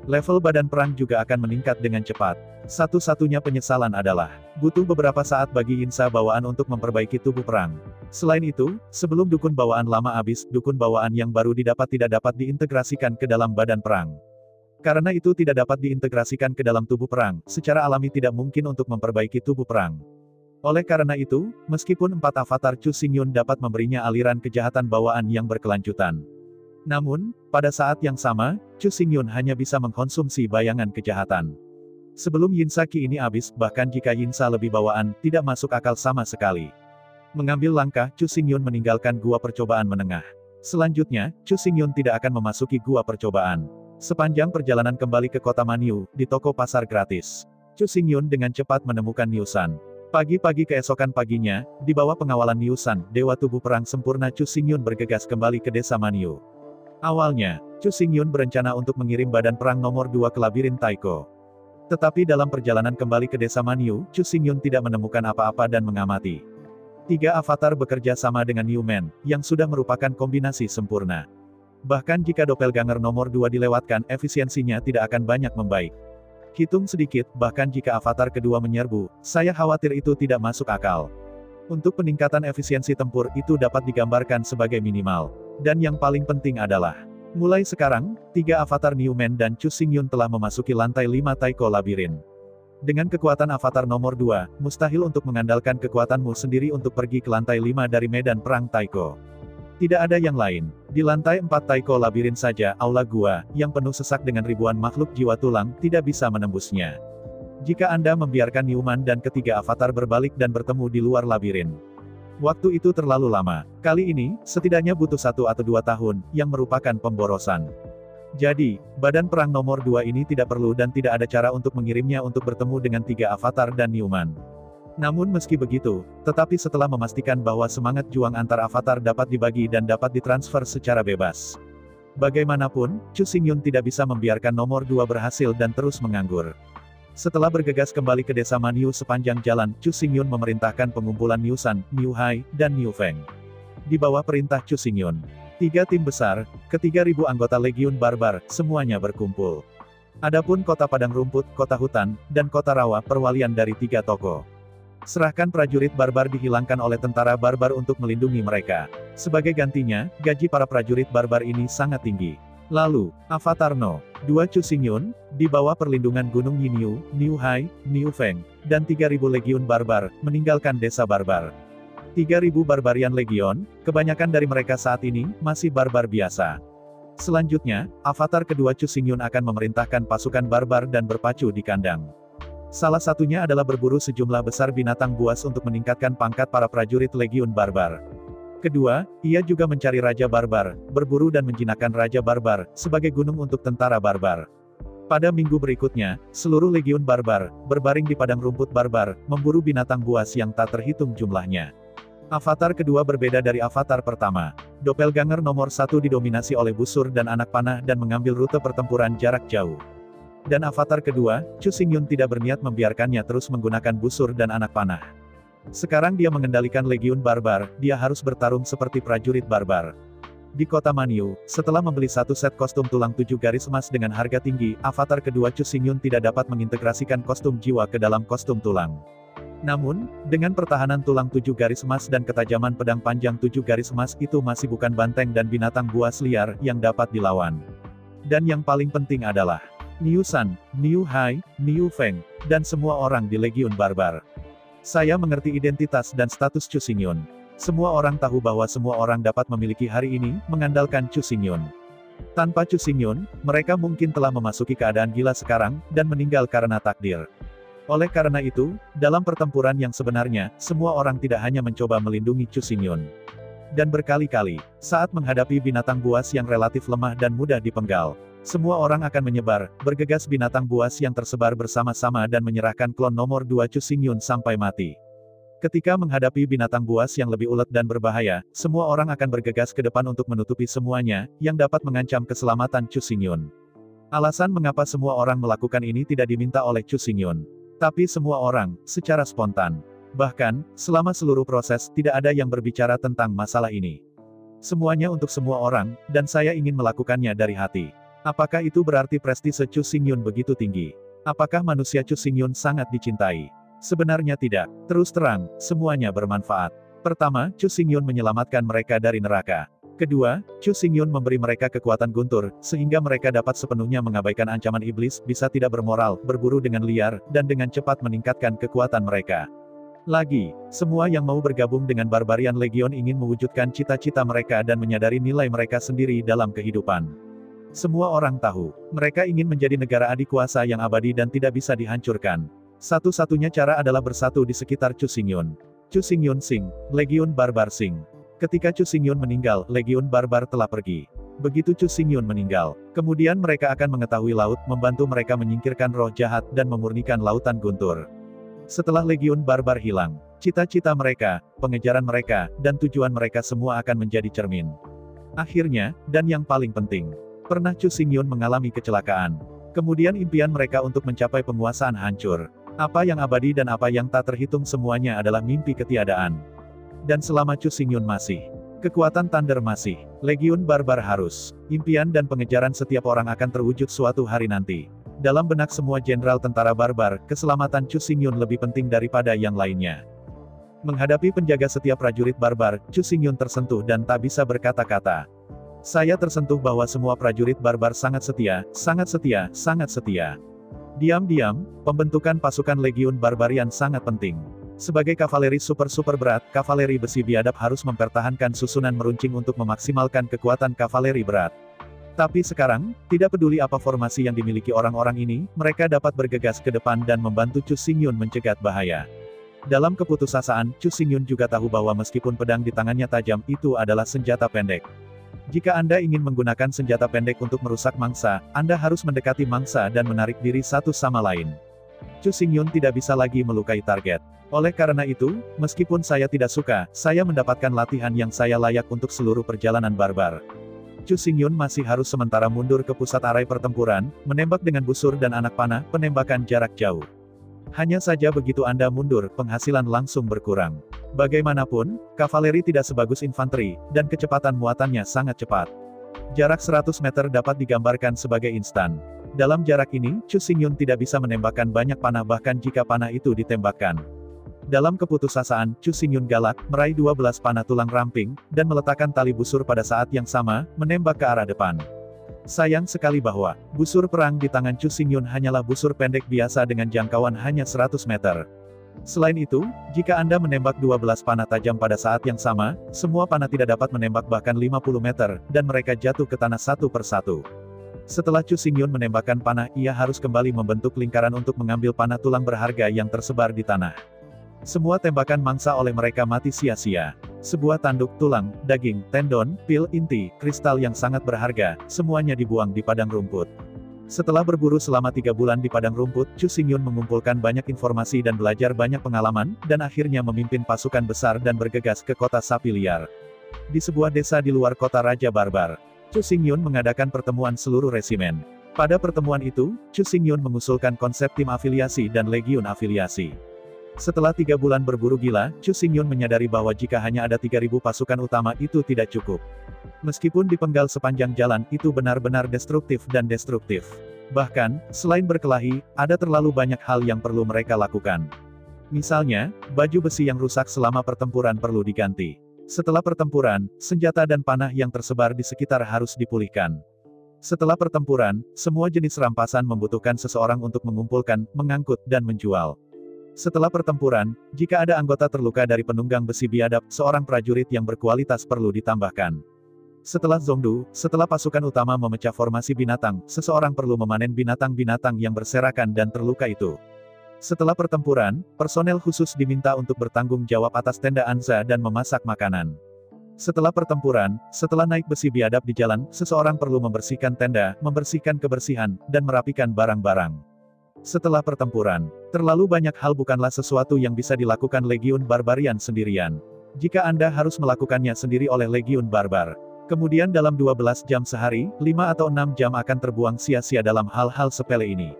Level badan perang juga akan meningkat dengan cepat. Satu-satunya penyesalan adalah, butuh beberapa saat bagi Yinsa bawaan untuk memperbaiki tubuh perang. Selain itu, sebelum dukun bawaan lama habis, dukun bawaan yang baru didapat tidak dapat diintegrasikan ke dalam badan perang. Karena itu tidak dapat diintegrasikan ke dalam tubuh perang, secara alami tidak mungkin untuk memperbaiki tubuh perang. Oleh karena itu, meskipun 4 avatar Chu Xingyun dapat memberinya aliran kejahatan bawaan yang berkelanjutan. Namun, pada saat yang sama, Chu Xingyun hanya bisa mengkonsumsi bayangan kejahatan. Sebelum Yinsa Ki ini habis, bahkan jika Yinsa lebih bawaan, tidak masuk akal sama sekali. Mengambil langkah, Chu Xingyun meninggalkan gua percobaan menengah. Selanjutnya, Chu Xingyun tidak akan memasuki gua percobaan. Sepanjang perjalanan kembali ke kota Manyu, di toko pasar gratis, Chu Xingyun dengan cepat menemukan Niu San. Pagi-pagi keesokan paginya, di bawah pengawalan Niu San, Dewa Tubuh Perang Sempurna Chu Xingyun bergegas kembali ke desa Manyu. Awalnya, Chu Xingyun berencana untuk mengirim badan perang nomor 2 ke labirin Taiko. Tetapi dalam perjalanan kembali ke desa Manyu, Chu Xingyun tidak menemukan apa-apa dan mengamati. 3 avatar bekerja sama dengan New Man, yang sudah merupakan kombinasi sempurna. Bahkan jika Doppelganger nomor 2 dilewatkan, efisiensinya tidak akan banyak membaik. Hitung sedikit, bahkan jika avatar kedua menyerbu, saya khawatir itu tidak masuk akal. Untuk peningkatan efisiensi tempur itu dapat digambarkan sebagai minimal. Dan yang paling penting adalah, mulai sekarang, 3 avatar New Man dan Chu Xingyun telah memasuki lantai 5 Taiko Labirin. Dengan kekuatan avatar nomor 2, mustahil untuk mengandalkan kekuatanmu sendiri untuk pergi ke lantai 5 dari medan perang Taiko. Tidak ada yang lain. Di lantai 4 Taiko Labirin saja, aula gua, yang penuh sesak dengan ribuan makhluk jiwa tulang, tidak bisa menembusnya. Jika Anda membiarkan Newman dan ketiga avatar berbalik dan bertemu di luar labirin. Waktu itu terlalu lama. Kali ini, setidaknya butuh 1 atau 2 tahun, yang merupakan pemborosan. Jadi, badan perang nomor 2 ini tidak perlu dan tidak ada cara untuk mengirimnya untuk bertemu dengan 3 avatar dan Newman. Namun meski begitu, tetapi setelah memastikan bahwa semangat juang antar avatar dapat dibagi dan dapat ditransfer secara bebas. Bagaimanapun, Chu Xingyun tidak bisa membiarkan nomor 2 berhasil dan terus menganggur. Setelah bergegas kembali ke desa Manyu sepanjang jalan, Chu Xingyun memerintahkan pengumpulan Niu San, Niu Hai, dan Niu Feng. Di bawah perintah Chu Xingyun, 3 tim besar, ke-3.000 anggota Legiun Barbar, semuanya berkumpul. Adapun kota Padang Rumput, kota Hutan, dan kota Rawa, perwalian dari 3 tokoh. Serahkan prajurit barbar dihilangkan oleh tentara barbar untuk melindungi mereka. Sebagai gantinya, gaji para prajurit barbar ini sangat tinggi. Lalu, Avatar No. 2 Chu Xingyun, di bawah perlindungan Gunung Yinyu, Niu Hai, Niu Feng, dan 3.000 Legiun Barbar, meninggalkan desa barbar. 3.000 Barbarian Legion, kebanyakan dari mereka saat ini, masih barbar biasa. Selanjutnya, Avatar kedua Chu Xingyun akan memerintahkan pasukan barbar dan berpacu di kandang. Salah satunya adalah berburu sejumlah besar binatang buas untuk meningkatkan pangkat para prajurit Legiun Barbar. Kedua, ia juga mencari Raja Barbar, berburu dan menjinakkan Raja Barbar, sebagai gunung untuk tentara barbar. Pada minggu berikutnya, seluruh legiun barbar, berbaring di padang rumput barbar, memburu binatang buas yang tak terhitung jumlahnya. Avatar kedua berbeda dari avatar pertama. Doppelganger nomor 1 didominasi oleh busur dan anak panah dan mengambil rute pertempuran jarak jauh. Dan avatar kedua, Chu Xingyun tidak berniat membiarkannya terus menggunakan busur dan anak panah. Sekarang dia mengendalikan legiun barbar, dia harus bertarung seperti prajurit barbar. Di kota Manyu, setelah membeli satu set kostum tulang 7 garis emas dengan harga tinggi, avatar kedua Chu Xingyun tidak dapat mengintegrasikan kostum jiwa ke dalam kostum tulang. Namun, dengan pertahanan tulang 7 garis emas dan ketajaman pedang panjang 7 garis emas itu masih bukan banteng dan binatang buas liar yang dapat dilawan. Dan yang paling penting adalah Niu San, Niu Hai, Niu Feng, dan semua orang di legiun barbar. Saya mengerti identitas dan status Chu Xingyun. Semua orang tahu bahwa semua orang dapat memiliki hari ini, mengandalkan Chu Xingyun. Tanpa Chu Xingyun, mereka mungkin telah memasuki keadaan gila sekarang, dan meninggal karena takdir. Oleh karena itu, dalam pertempuran yang sebenarnya, semua orang tidak hanya mencoba melindungi Chu Xingyun. Dan berkali-kali, saat menghadapi binatang buas yang relatif lemah dan mudah dipenggal, semua orang akan menyebar, bergegas binatang buas yang tersebar bersama-sama dan menyerahkan klon nomor 2 Chu Xingyun sampai mati. Ketika menghadapi binatang buas yang lebih ulet dan berbahaya, semua orang akan bergegas ke depan untuk menutupi semuanya, yang dapat mengancam keselamatan Chu Xingyun. Alasan mengapa semua orang melakukan ini tidak diminta oleh Chu Xingyun. Tapi semua orang, secara spontan. Bahkan, selama seluruh proses, tidak ada yang berbicara tentang masalah ini. Semuanya untuk semua orang, dan saya ingin melakukannya dari hati. Apakah itu berarti prestise Chu Xingyun begitu tinggi? Apakah manusia Chu Xingyun sangat dicintai? Sebenarnya tidak. Terus terang, semuanya bermanfaat. Pertama, Chu Xingyun menyelamatkan mereka dari neraka. Kedua, Chu Xingyun memberi mereka kekuatan guntur, sehingga mereka dapat sepenuhnya mengabaikan ancaman iblis, bisa tidak bermoral, berburu dengan liar, dan dengan cepat meningkatkan kekuatan mereka. Lagi, semua yang mau bergabung dengan Barbarian Legion ingin mewujudkan cita-cita mereka dan menyadari nilai mereka sendiri dalam kehidupan. Semua orang tahu, mereka ingin menjadi negara adikuasa yang abadi dan tidak bisa dihancurkan. Satu-satunya cara adalah bersatu di sekitar Chu Xingyun. Chu Xingyun Sing, Legiun Barbar Sing. Ketika Chu Xingyun meninggal, Legiun Barbar telah pergi. Begitu Chu Xingyun meninggal, kemudian mereka akan mengetahui laut, membantu mereka menyingkirkan roh jahat dan memurnikan lautan guntur. Setelah Legiun Barbar hilang, cita-cita mereka, pengejaran mereka, dan tujuan mereka semua akan menjadi cermin. Akhirnya, dan yang paling penting, pernah Chu Xingyun mengalami kecelakaan. Kemudian impian mereka untuk mencapai penguasaan hancur. Apa yang abadi dan apa yang tak terhitung semuanya adalah mimpi ketiadaan. Dan selama Chu Xingyun masih, kekuatan Thunder masih, Legiun Barbar harus, impian dan pengejaran setiap orang akan terwujud suatu hari nanti. Dalam benak semua jenderal tentara barbar, keselamatan Chu Xingyun lebih penting daripada yang lainnya. Menghadapi penjaga setiap prajurit barbar, Chu Xingyun tersentuh dan tak bisa berkata-kata. Saya tersentuh bahwa semua prajurit barbar sangat setia, sangat setia, sangat setia. Diam-diam, pembentukan pasukan Legiun Barbarian sangat penting. Sebagai kavaleri super berat, kavaleri besi biadab harus mempertahankan susunan meruncing untuk memaksimalkan kekuatan kavaleri berat. Tapi sekarang, tidak peduli apa formasi yang dimiliki orang-orang ini, mereka dapat bergegas ke depan dan membantu Chu Xingyun mencegat bahaya. Dalam keputusasaan, Chu Xingyun juga tahu bahwa meskipun pedang di tangannya tajam, itu adalah senjata pendek. Jika Anda ingin menggunakan senjata pendek untuk merusak mangsa, Anda harus mendekati mangsa dan menarik diri satu sama lain. Chu Xingyun tidak bisa lagi melukai target. Oleh karena itu, meskipun saya tidak suka, saya mendapatkan latihan yang saya layak untuk seluruh perjalanan barbar. Chu Xingyun masih harus sementara mundur ke pusat arai pertempuran, menembak dengan busur dan anak panah, penembakan jarak jauh. Hanya saja begitu Anda mundur, penghasilan langsung berkurang. Bagaimanapun, kavaleri tidak sebagus infanteri, dan kecepatan muatannya sangat cepat. Jarak 100 meter dapat digambarkan sebagai instan. Dalam jarak ini, Chu Xingyun tidak bisa menembakkan banyak panah bahkan jika panah itu ditembakkan. Dalam keputusasaan, Chu Xingyun galak, meraih 12 panah tulang ramping, dan meletakkan tali busur pada saat yang sama, menembak ke arah depan. Sayang sekali bahwa, busur perang di tangan Chu Xingyun hanyalah busur pendek biasa dengan jangkauan hanya 100 meter. Selain itu, jika Anda menembak 12 panah tajam pada saat yang sama, semua panah tidak dapat menembak bahkan 50 meter, dan mereka jatuh ke tanah satu persatu. Setelah Chu Xingyun menembakkan panah, ia harus kembali membentuk lingkaran untuk mengambil panah tulang berharga yang tersebar di tanah. Semua tembakan mangsa oleh mereka mati sia-sia. Sebuah tanduk, tulang, daging, tendon, pil, inti, kristal yang sangat berharga, semuanya dibuang di padang rumput. Setelah berburu selama 3 bulan di padang rumput, Chu Xingyun mengumpulkan banyak informasi dan belajar banyak pengalaman, dan akhirnya memimpin pasukan besar dan bergegas ke kota sapi liar. Di sebuah desa di luar kota Raja Barbar, Chu Xingyun mengadakan pertemuan seluruh resimen. Pada pertemuan itu, Chu Xingyun mengusulkan konsep tim afiliasi dan legiun afiliasi. Setelah 3 bulan berburu gila, Chu Xingyun menyadari bahwa jika hanya ada 3.000 pasukan utama itu tidak cukup. Meskipun dipenggal sepanjang jalan, itu benar-benar destruktif dan destruktif. Bahkan, selain berkelahi, ada terlalu banyak hal yang perlu mereka lakukan. Misalnya, baju besi yang rusak selama pertempuran perlu diganti. Setelah pertempuran, senjata dan panah yang tersebar di sekitar harus dipulihkan. Setelah pertempuran, semua jenis rampasan membutuhkan seseorang untuk mengumpulkan, mengangkut, dan menjual. Setelah pertempuran, jika ada anggota terluka dari penunggang besi biadab, seorang prajurit yang berkualitas perlu ditambahkan. Setelah Zongdu, setelah pasukan utama memecah formasi binatang, seseorang perlu memanen binatang-binatang yang berserakan dan terluka itu. Setelah pertempuran, personel khusus diminta untuk bertanggung jawab atas tenda Anza dan memasak makanan. Setelah pertempuran, setelah naik besi biadab di jalan, seseorang perlu membersihkan tenda, membersihkan kebersihan, dan merapikan barang-barang. Setelah pertempuran, terlalu banyak hal bukanlah sesuatu yang bisa dilakukan Legiun Barbarian sendirian. Jika Anda harus melakukannya sendiri oleh Legiun Barbar, kemudian dalam 12 jam sehari, 5 atau 6 jam akan terbuang sia-sia dalam hal-hal sepele ini.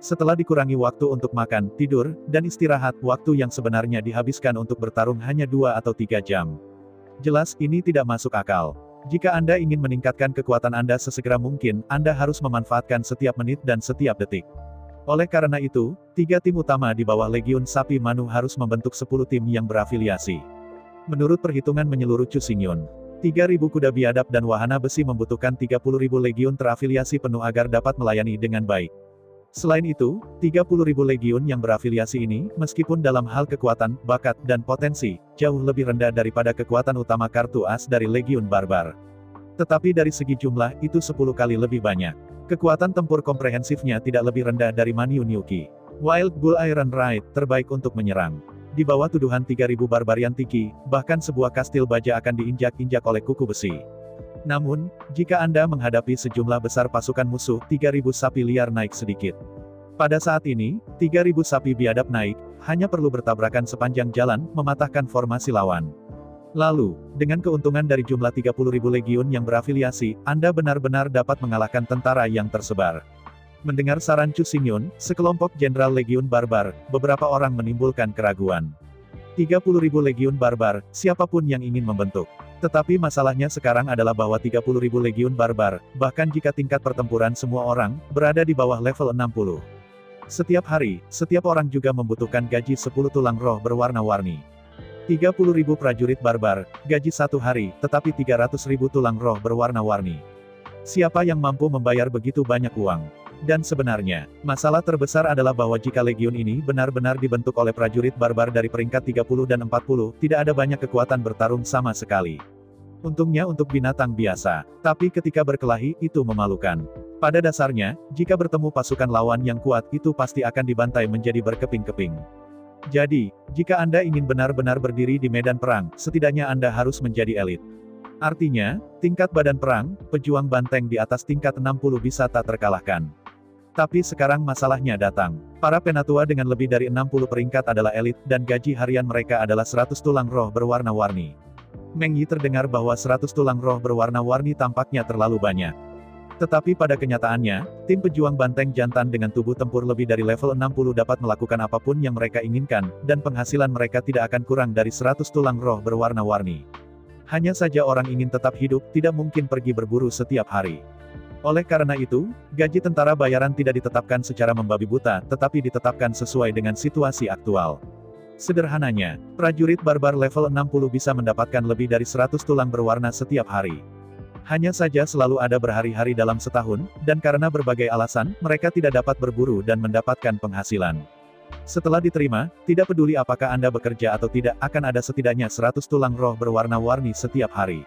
Setelah dikurangi waktu untuk makan, tidur, dan istirahat, waktu yang sebenarnya dihabiskan untuk bertarung hanya 2 atau 3 jam. Jelas, ini tidak masuk akal. Jika Anda ingin meningkatkan kekuatan Anda sesegera mungkin, Anda harus memanfaatkan setiap menit dan setiap detik. Oleh karena itu, 3 tim utama di bawah Legiun Sapi Manu harus membentuk 10 tim yang berafiliasi. Menurut perhitungan menyeluruh Chu Xingyun, 3.000 kuda biadab dan wahana besi membutuhkan 30.000 legiun terafiliasi penuh agar dapat melayani dengan baik. Selain itu, 30.000 legiun yang berafiliasi ini, meskipun dalam hal kekuatan, bakat, dan potensi, jauh lebih rendah daripada kekuatan utama kartu as dari Legiun Barbar. Tetapi dari segi jumlah, itu 10 kali lebih banyak. Kekuatan tempur komprehensifnya tidak lebih rendah dari Manyu Nyuki. Wild Bull Iron Ride, terbaik untuk menyerang. Di bawah tuduhan 3.000 barbarian Tiki, bahkan sebuah kastil baja akan diinjak-injak oleh kuku besi. Namun, jika Anda menghadapi sejumlah besar pasukan musuh, 3.000 sapi liar naik sedikit. Pada saat ini, 3.000 sapi biadab naik, hanya perlu bertabrakan sepanjang jalan, mematahkan formasi lawan. Lalu, dengan keuntungan dari jumlah 30.000 legiun yang berafiliasi, Anda benar-benar dapat mengalahkan tentara yang tersebar. Mendengar saran Chu Xingyun, sekelompok jenderal Legiun Barbar, beberapa orang menimbulkan keraguan. 30.000 Legiun Barbar, siapapun yang ingin membentuk. Tetapi masalahnya sekarang adalah bahwa 30.000 Legiun Barbar, bahkan jika tingkat pertempuran semua orang, berada di bawah level 60. Setiap hari, setiap orang juga membutuhkan gaji 10 tulang roh berwarna-warni. 30.000 prajurit barbar, gaji 1 hari, tetapi 300.000 tulang roh berwarna-warni. Siapa yang mampu membayar begitu banyak uang? Dan sebenarnya, masalah terbesar adalah bahwa jika legiun ini benar-benar dibentuk oleh prajurit barbar dari peringkat 30 dan 40, tidak ada banyak kekuatan bertarung sama sekali. Untungnya untuk binatang biasa, tapi ketika berkelahi, itu memalukan. Pada dasarnya, jika bertemu pasukan lawan yang kuat, itu pasti akan dibantai menjadi berkeping-keping. Jadi, jika Anda ingin benar-benar berdiri di medan perang, setidaknya Anda harus menjadi elit. Artinya, tingkat badan perang, pejuang banteng di atas tingkat 60 bisa tak terkalahkan. Tapi sekarang masalahnya datang. Para penatua dengan lebih dari 60 peringkat adalah elit, dan gaji harian mereka adalah 100 tulang roh berwarna-warni. Meng Yi terdengar bahwa 100 tulang roh berwarna-warni tampaknya terlalu banyak. Tetapi pada kenyataannya, tim pejuang banteng jantan dengan tubuh tempur lebih dari level 60 dapat melakukan apapun yang mereka inginkan, dan penghasilan mereka tidak akan kurang dari 100 tulang roh berwarna-warni. Hanya saja orang ingin tetap hidup, tidak mungkin pergi berburu setiap hari. Oleh karena itu, gaji tentara bayaran tidak ditetapkan secara membabi buta, tetapi ditetapkan sesuai dengan situasi aktual. Sederhananya, prajurit barbar level 60 bisa mendapatkan lebih dari 100 tulang berwarna setiap hari. Hanya saja selalu ada berhari-hari dalam setahun, dan karena berbagai alasan, mereka tidak dapat berburu dan mendapatkan penghasilan. Setelah diterima, tidak peduli apakah Anda bekerja atau tidak, akan ada setidaknya 100 tulang roh berwarna-warni setiap hari.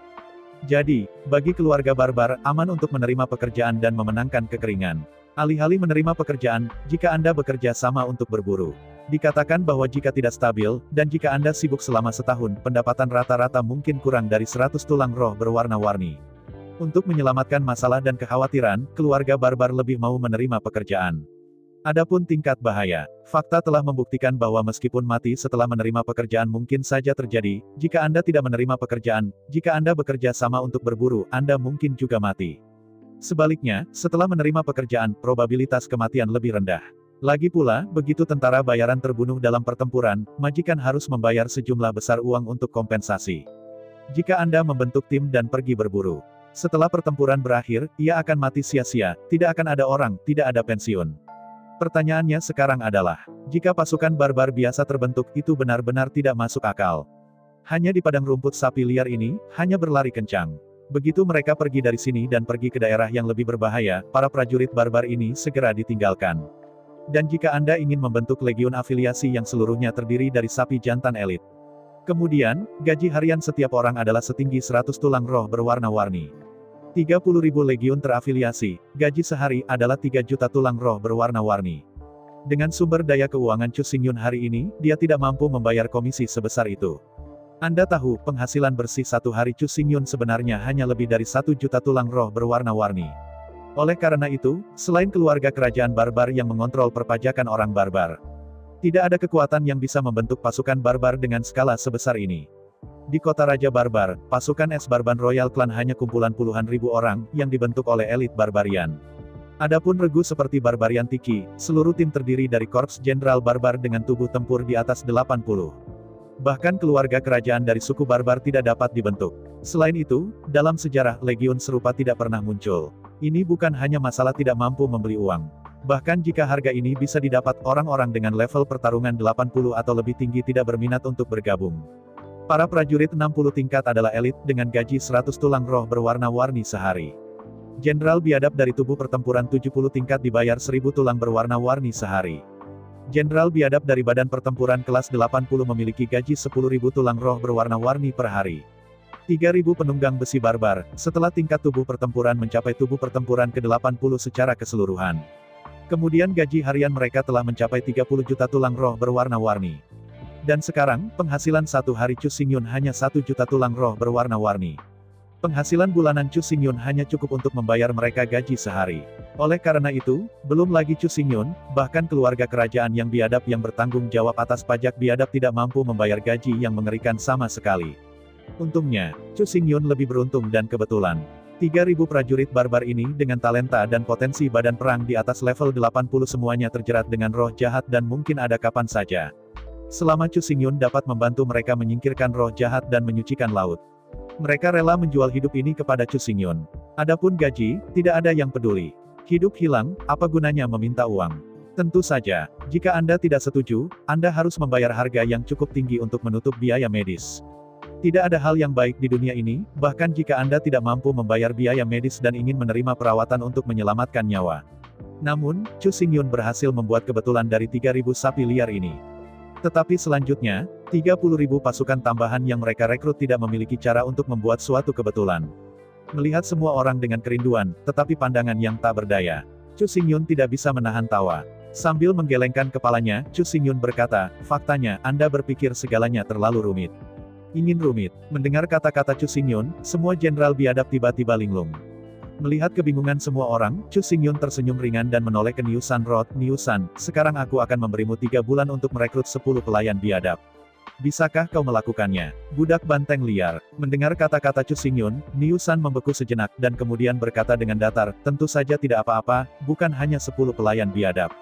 Jadi, bagi keluarga barbar, aman untuk menerima pekerjaan dan memenangkan kekeringan. Alih-alih menerima pekerjaan, jika Anda bekerja sama untuk berburu. Dikatakan bahwa jika tidak stabil, dan jika Anda sibuk selama setahun, pendapatan rata-rata mungkin kurang dari 100 tulang roh berwarna-warni. Untuk menyelamatkan masalah dan kekhawatiran, keluarga barbar lebih mau menerima pekerjaan. Adapun tingkat bahaya, fakta telah membuktikan bahwa meskipun mati setelah menerima pekerjaan mungkin saja terjadi, jika Anda tidak menerima pekerjaan, jika Anda bekerja sama untuk berburu, Anda mungkin juga mati. Sebaliknya, setelah menerima pekerjaan, probabilitas kematian lebih rendah. Lagi pula, begitu tentara bayaran terbunuh dalam pertempuran, majikan harus membayar sejumlah besar uang untuk kompensasi. Jika Anda membentuk tim dan pergi berburu, setelah pertempuran berakhir, ia akan mati sia-sia, tidak akan ada orang, tidak ada pensiun. Pertanyaannya sekarang adalah, jika pasukan barbar biasa terbentuk, itu benar-benar tidak masuk akal. Hanya di padang rumput sapi liar ini, hanya berlari kencang. Begitu mereka pergi dari sini dan pergi ke daerah yang lebih berbahaya, para prajurit barbar ini segera ditinggalkan. Dan jika Anda ingin membentuk legiun afiliasi yang seluruhnya terdiri dari sapi jantan elit, kemudian, gaji harian setiap orang adalah setinggi 100 tulang roh berwarna-warni. 30.000 legiun terafiliasi, gaji sehari adalah 3 juta tulang roh berwarna-warni. Dengan sumber daya keuangan Chu Xingyun hari ini, dia tidak mampu membayar komisi sebesar itu. Anda tahu, penghasilan bersih satu hari Chu Xingyun sebenarnya hanya lebih dari 1 juta tulang roh berwarna-warni. Oleh karena itu, selain keluarga kerajaan barbar yang mengontrol perpajakan orang barbar, tidak ada kekuatan yang bisa membentuk pasukan barbar dengan skala sebesar ini. Di kota Raja Barbar, pasukan Es-Barban Royal Clan hanya kumpulan puluhan ribu orang, yang dibentuk oleh elit barbarian. Adapun regu seperti Barbarian Tiki, seluruh tim terdiri dari Korps Jenderal Barbar dengan tubuh tempur di atas 80. Bahkan keluarga kerajaan dari suku barbar tidak dapat dibentuk. Selain itu, dalam sejarah, legiun serupa tidak pernah muncul. Ini bukan hanya masalah tidak mampu membeli uang. Bahkan jika harga ini bisa didapat, orang-orang dengan level pertarungan 80 atau lebih tinggi tidak berminat untuk bergabung. Para prajurit 60 tingkat adalah elit, dengan gaji 100 tulang roh berwarna-warni sehari. Jenderal biadab dari tubuh pertempuran 70 tingkat dibayar 1000 tulang berwarna-warni sehari. Jenderal biadab dari badan pertempuran kelas 80 memiliki gaji 10.000 tulang roh berwarna-warni per hari. 3.000 penunggang besi barbar, setelah tingkat tubuh pertempuran mencapai tubuh pertempuran ke-80 secara keseluruhan. Kemudian gaji harian mereka telah mencapai 30 juta tulang roh berwarna-warni. Dan sekarang, penghasilan satu hari Chu Xingyun hanya 1 juta tulang roh berwarna-warni. Penghasilan bulanan Chu Xingyun hanya cukup untuk membayar mereka gaji sehari. Oleh karena itu, belum lagi Chu Xingyun, bahkan keluarga kerajaan yang biadab yang bertanggung jawab atas pajak biadab tidak mampu membayar gaji yang mengerikan sama sekali. Untungnya, Chu Xingyun lebih beruntung dan kebetulan. 3.000 prajurit barbar ini dengan talenta dan potensi badan perang di atas level 80 semuanya terjerat dengan roh jahat dan mungkin ada kapan saja. Selama Chu Xingyun dapat membantu mereka menyingkirkan roh jahat dan menyucikan laut, mereka rela menjual hidup ini kepada Chu Xingyun. Adapun gaji, tidak ada yang peduli. Hidup hilang, apa gunanya meminta uang? Tentu saja, jika Anda tidak setuju, Anda harus membayar harga yang cukup tinggi untuk menutup biaya medis. Tidak ada hal yang baik di dunia ini, bahkan jika Anda tidak mampu membayar biaya medis dan ingin menerima perawatan untuk menyelamatkan nyawa. Namun, Chu Xingyun berhasil membuat kebetulan dari 3.000 sapi liar ini. Tetapi selanjutnya, 30.000 pasukan tambahan yang mereka rekrut tidak memiliki cara untuk membuat suatu kebetulan. Melihat semua orang dengan kerinduan, tetapi pandangan yang tak berdaya, Chu Xingyun tidak bisa menahan tawa. Sambil menggelengkan kepalanya, Chu Xingyun berkata, faktanya, Anda berpikir segalanya terlalu rumit. Ingin rumit. Mendengar kata-kata Chu Xingyun, semua jenderal biadab tiba-tiba linglung. Melihat kebingungan semua orang, Chu Xingyun tersenyum ringan dan menoleh ke Niu San Road. Niu San, sekarang aku akan memberimu 3 bulan untuk merekrut 10 pelayan biadab. Bisakah kau melakukannya? Budak banteng liar. Mendengar kata-kata Chu Xingyun, Niu San membeku sejenak, dan kemudian berkata dengan datar, tentu saja tidak apa-apa, bukan hanya 10 pelayan biadab.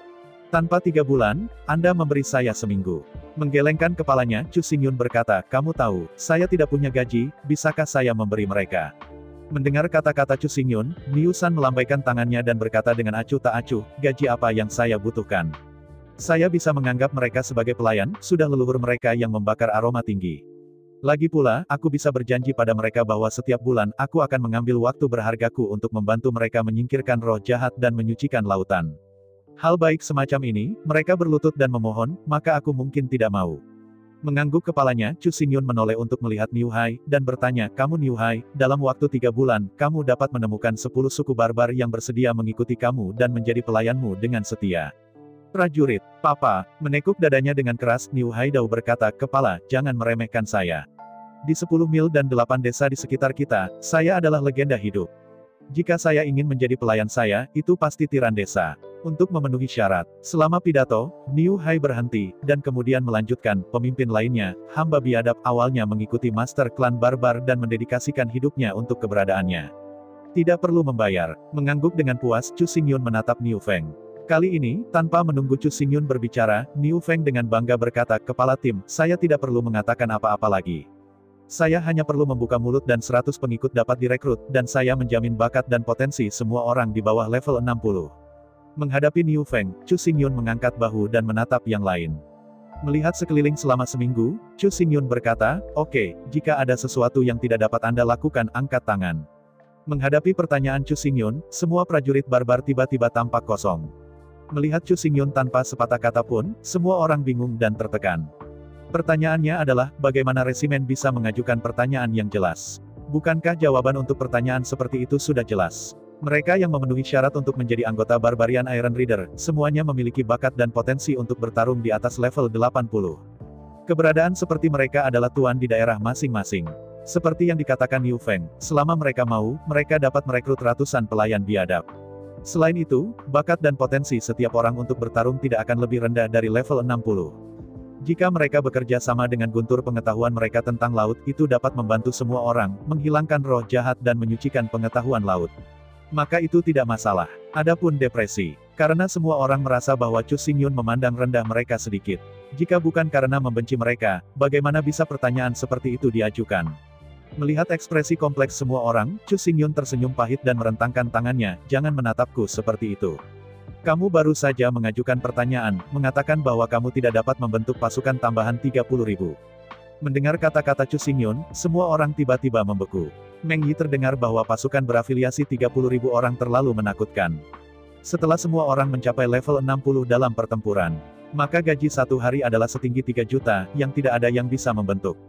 Tanpa 3 bulan, Anda memberi saya seminggu. Menggelengkan kepalanya, Chu Xingyun berkata, kamu tahu, saya tidak punya gaji, bisakah saya memberi mereka? Mendengar kata-kata Chu Xingyun, Niu San melambaikan tangannya dan berkata dengan acuh tak acuh, gaji apa yang saya butuhkan? Saya bisa menganggap mereka sebagai pelayan, sudah leluhur mereka yang membakar aroma tinggi. Lagi pula, aku bisa berjanji pada mereka bahwa setiap bulan, aku akan mengambil waktu berhargaku untuk membantu mereka menyingkirkan roh jahat dan menyucikan lautan. Hal baik semacam ini, mereka berlutut dan memohon, maka aku mungkin tidak mau. Mengangguk kepalanya, Chu Xingyun menoleh untuk melihat Niu Hai, dan bertanya, kamu Niu Hai, dalam waktu 3 bulan, kamu dapat menemukan 10 suku barbar yang bersedia mengikuti kamu dan menjadi pelayanmu dengan setia. Prajurit, Papa, menekuk dadanya dengan keras, Niu Hai Dao berkata, kepala, jangan meremehkan saya. Di 10 mil dan 8 desa di sekitar kita, saya adalah legenda hidup. Jika saya ingin menjadi pelayan saya, itu pasti tiran desa. Untuk memenuhi syarat, selama pidato, Niu Hai berhenti, dan kemudian melanjutkan, pemimpin lainnya, hamba biadab awalnya mengikuti master klan barbar dan mendedikasikan hidupnya untuk keberadaannya. Tidak perlu membayar. Mengangguk dengan puas, Chu Xingyun menatap Niu Feng. Kali ini, tanpa menunggu Chu Xingyun berbicara, Niu Feng dengan bangga berkata, "Kepala tim, saya tidak perlu mengatakan apa-apa lagi. Saya hanya perlu membuka mulut dan 100 pengikut dapat direkrut, dan saya menjamin bakat dan potensi semua orang di bawah level 60. Menghadapi Niu Feng, Chu Xingyun mengangkat bahu dan menatap yang lain. Melihat sekeliling selama seminggu, Chu Xingyun berkata, "Oke, jika ada sesuatu yang tidak dapat Anda lakukan, angkat tangan." Menghadapi pertanyaan Chu Xingyun, semua prajurit barbar tiba-tiba tampak kosong. Melihat Chu Xingyun tanpa sepatah kata pun, semua orang bingung dan tertekan. Pertanyaannya adalah, bagaimana resimen bisa mengajukan pertanyaan yang jelas? Bukankah jawaban untuk pertanyaan seperti itu sudah jelas? Mereka yang memenuhi syarat untuk menjadi anggota Barbarian Iron Rider, semuanya memiliki bakat dan potensi untuk bertarung di atas level 80. Keberadaan seperti mereka adalah tuan di daerah masing-masing. Seperti yang dikatakan Niu Feng, selama mereka mau, mereka dapat merekrut ratusan pelayan biadab. Selain itu, bakat dan potensi setiap orang untuk bertarung tidak akan lebih rendah dari level 60. Jika mereka bekerja sama dengan guntur pengetahuan mereka tentang laut, itu dapat membantu semua orang, menghilangkan roh jahat dan menyucikan pengetahuan laut. Maka itu tidak masalah. Adapun depresi, karena semua orang merasa bahwa Chu Xingyun memandang rendah mereka sedikit. Jika bukan karena membenci mereka, bagaimana bisa pertanyaan seperti itu diajukan? Melihat ekspresi kompleks semua orang, Chu Xingyun tersenyum pahit dan merentangkan tangannya, "Jangan menatapku seperti itu. Kamu baru saja mengajukan pertanyaan, mengatakan bahwa kamu tidak dapat membentuk pasukan tambahan 30.000. Mendengar kata-kata Chu Xingyun, semua orang tiba-tiba membeku. Meng Yi terdengar bahwa pasukan berafiliasi 30.000 orang terlalu menakutkan. Setelah semua orang mencapai level 60 dalam pertempuran, maka gaji satu hari adalah setinggi 3 juta, yang tidak ada yang bisa membentuk.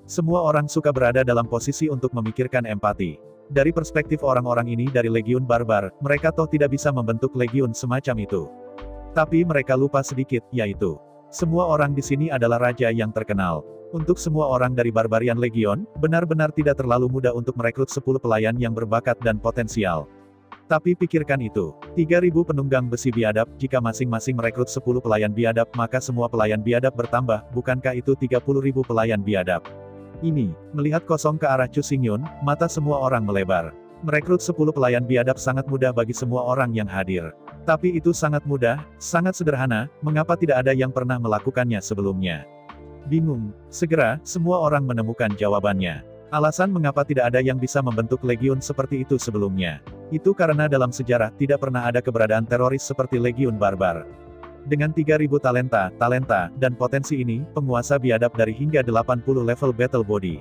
Semua orang suka berada dalam posisi untuk memikirkan empati. Dari perspektif orang-orang ini dari Legiun Barbar, mereka toh tidak bisa membentuk legiun semacam itu. Tapi mereka lupa sedikit, yaitu, semua orang di sini adalah raja yang terkenal. Untuk semua orang dari Barbarian Legion, benar-benar tidak terlalu mudah untuk merekrut 10 pelayan yang berbakat dan potensial. Tapi pikirkan itu, 3.000 penunggang besi biadab, jika masing-masing merekrut 10 pelayan biadab maka semua pelayan biadab bertambah, bukankah itu 30.000 pelayan biadab? Ini, melihat kosong ke arah Chu Xingyun, mata semua orang melebar. Merekrut 10 pelayan biadab sangat mudah bagi semua orang yang hadir. Tapi itu sangat mudah, sangat sederhana, mengapa tidak ada yang pernah melakukannya sebelumnya? Bingung. Segera, semua orang menemukan jawabannya. Alasan mengapa tidak ada yang bisa membentuk legiun seperti itu sebelumnya. Itu karena dalam sejarah tidak pernah ada keberadaan teroris seperti Legiun Barbar. Dengan 3.000 talenta, dan potensi ini, penguasa biadab dari hingga 80 level battle body.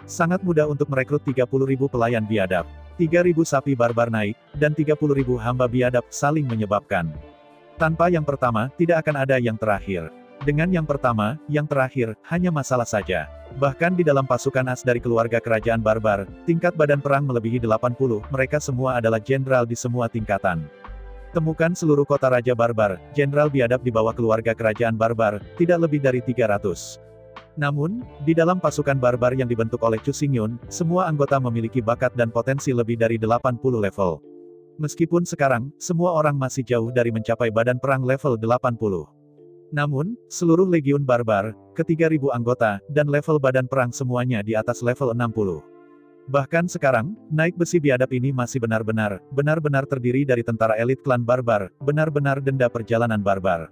Sangat mudah untuk merekrut 30.000 pelayan biadab. 3.000 sapi barbar naik, dan 30.000 hamba biadab saling menyebabkan. Tanpa yang pertama, tidak akan ada yang terakhir. Dengan yang pertama, yang terakhir, hanya masalah saja. Bahkan di dalam pasukan as dari keluarga kerajaan barbar, tingkat badan perang melebihi 80, mereka semua adalah jenderal di semua tingkatan. Temukan seluruh kota raja barbar, jenderal biadab di bawah keluarga kerajaan barbar, tidak lebih dari 300. Namun, di dalam pasukan barbar yang dibentuk oleh Chu Xingyun, semua anggota memiliki bakat dan potensi lebih dari 80 level. Meskipun sekarang, semua orang masih jauh dari mencapai badan perang level 80. Namun, seluruh legiun barbar, ke-3.000 anggota, dan level badan perang semuanya di atas level 60. Bahkan sekarang, naik besi biadab ini masih benar-benar terdiri dari tentara elit klan barbar, benar-benar denda perjalanan barbar.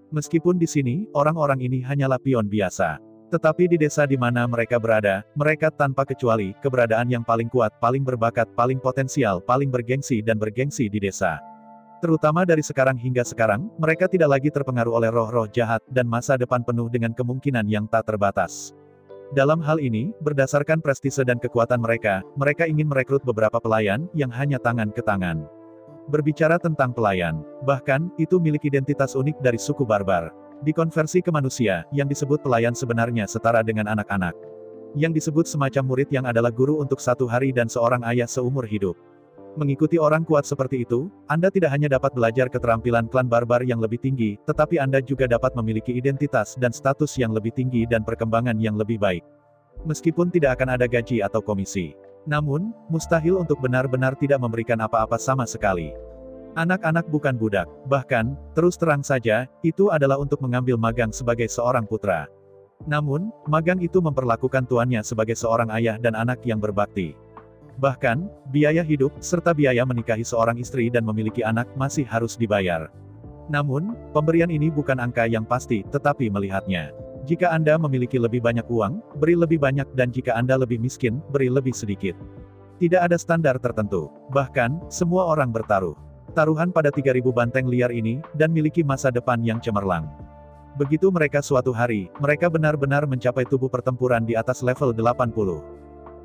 Meskipun di sini, orang-orang ini hanyalah pion biasa. Tetapi di desa di mana mereka berada, mereka tanpa kecuali, keberadaan yang paling kuat, paling berbakat, paling potensial, paling bergengsi dan bergengsi di desa. Terutama dari sekarang hingga sekarang, mereka tidak lagi terpengaruh oleh roh-roh jahat, dan masa depan penuh dengan kemungkinan yang tak terbatas. Dalam hal ini, berdasarkan prestise dan kekuatan mereka, mereka ingin merekrut beberapa pelayan, yang hanya tangan ke tangan. Berbicara tentang pelayan, bahkan, itu milik identitas unik dari suku barbar. Dikonversi ke manusia, yang disebut pelayan sebenarnya setara dengan anak-anak. Yang disebut semacam murid yang adalah guru untuk 1 hari dan seorang ayah seumur hidup. Mengikuti orang kuat seperti itu, Anda tidak hanya dapat belajar keterampilan klan barbar yang lebih tinggi, tetapi Anda juga dapat memiliki identitas dan status yang lebih tinggi dan perkembangan yang lebih baik. Meskipun tidak akan ada gaji atau komisi. Namun, mustahil untuk benar-benar tidak memberikan apa-apa sama sekali. Anak-anak bukan budak, bahkan, terus terang saja, itu adalah untuk mengambil magang sebagai seorang putra. Namun, magang itu memperlakukan tuannya sebagai seorang ayah dan anak yang berbakti. Bahkan, biaya hidup, serta biaya menikahi seorang istri dan memiliki anak masih harus dibayar. Namun, pemberian ini bukan angka yang pasti, tetapi melihatnya. Jika Anda memiliki lebih banyak uang, beri lebih banyak dan jika Anda lebih miskin, beri lebih sedikit. Tidak ada standar tertentu. Bahkan, semua orang bertaruh. Taruhan pada 3.000 banteng liar ini, dan miliki masa depan yang cemerlang. Begitu mereka suatu hari, mereka benar-benar mencapai tubuh pertempuran di atas level 80.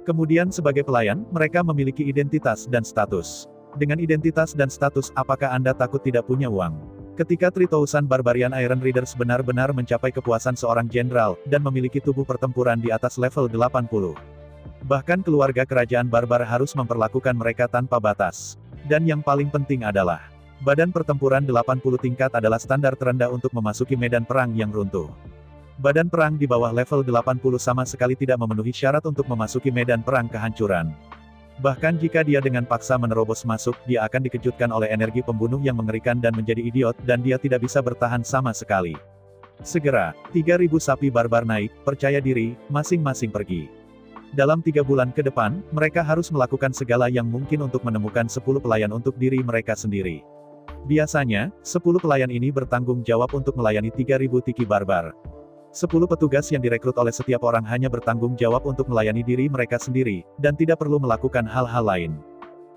Kemudian sebagai pelayan, mereka memiliki identitas dan status. Dengan identitas dan status, apakah Anda takut tidak punya uang? Ketika 3,000 Barbarian Iron Riders benar-benar mencapai kepuasan seorang jenderal, dan memiliki tubuh pertempuran di atas level 80. Bahkan keluarga kerajaan barbar harus memperlakukan mereka tanpa batas. Dan yang paling penting adalah, badan pertempuran 80 tingkat adalah standar terendah untuk memasuki medan perang yang runtuh. Badan perang di bawah level 80 sama sekali tidak memenuhi syarat untuk memasuki medan perang kehancuran. Bahkan jika dia dengan paksa menerobos masuk, dia akan dikejutkan oleh energi pembunuh yang mengerikan dan menjadi idiot, dan dia tidak bisa bertahan sama sekali. Segera, 3.000 sapi barbar naik, percaya diri, masing-masing pergi. Dalam 3 bulan ke depan, mereka harus melakukan segala yang mungkin untuk menemukan 10 pelayan untuk diri mereka sendiri. Biasanya, 10 pelayan ini bertanggung jawab untuk melayani 3.000 tiki barbar. 10 petugas yang direkrut oleh setiap orang hanya bertanggung jawab untuk melayani diri mereka sendiri, dan tidak perlu melakukan hal-hal lain.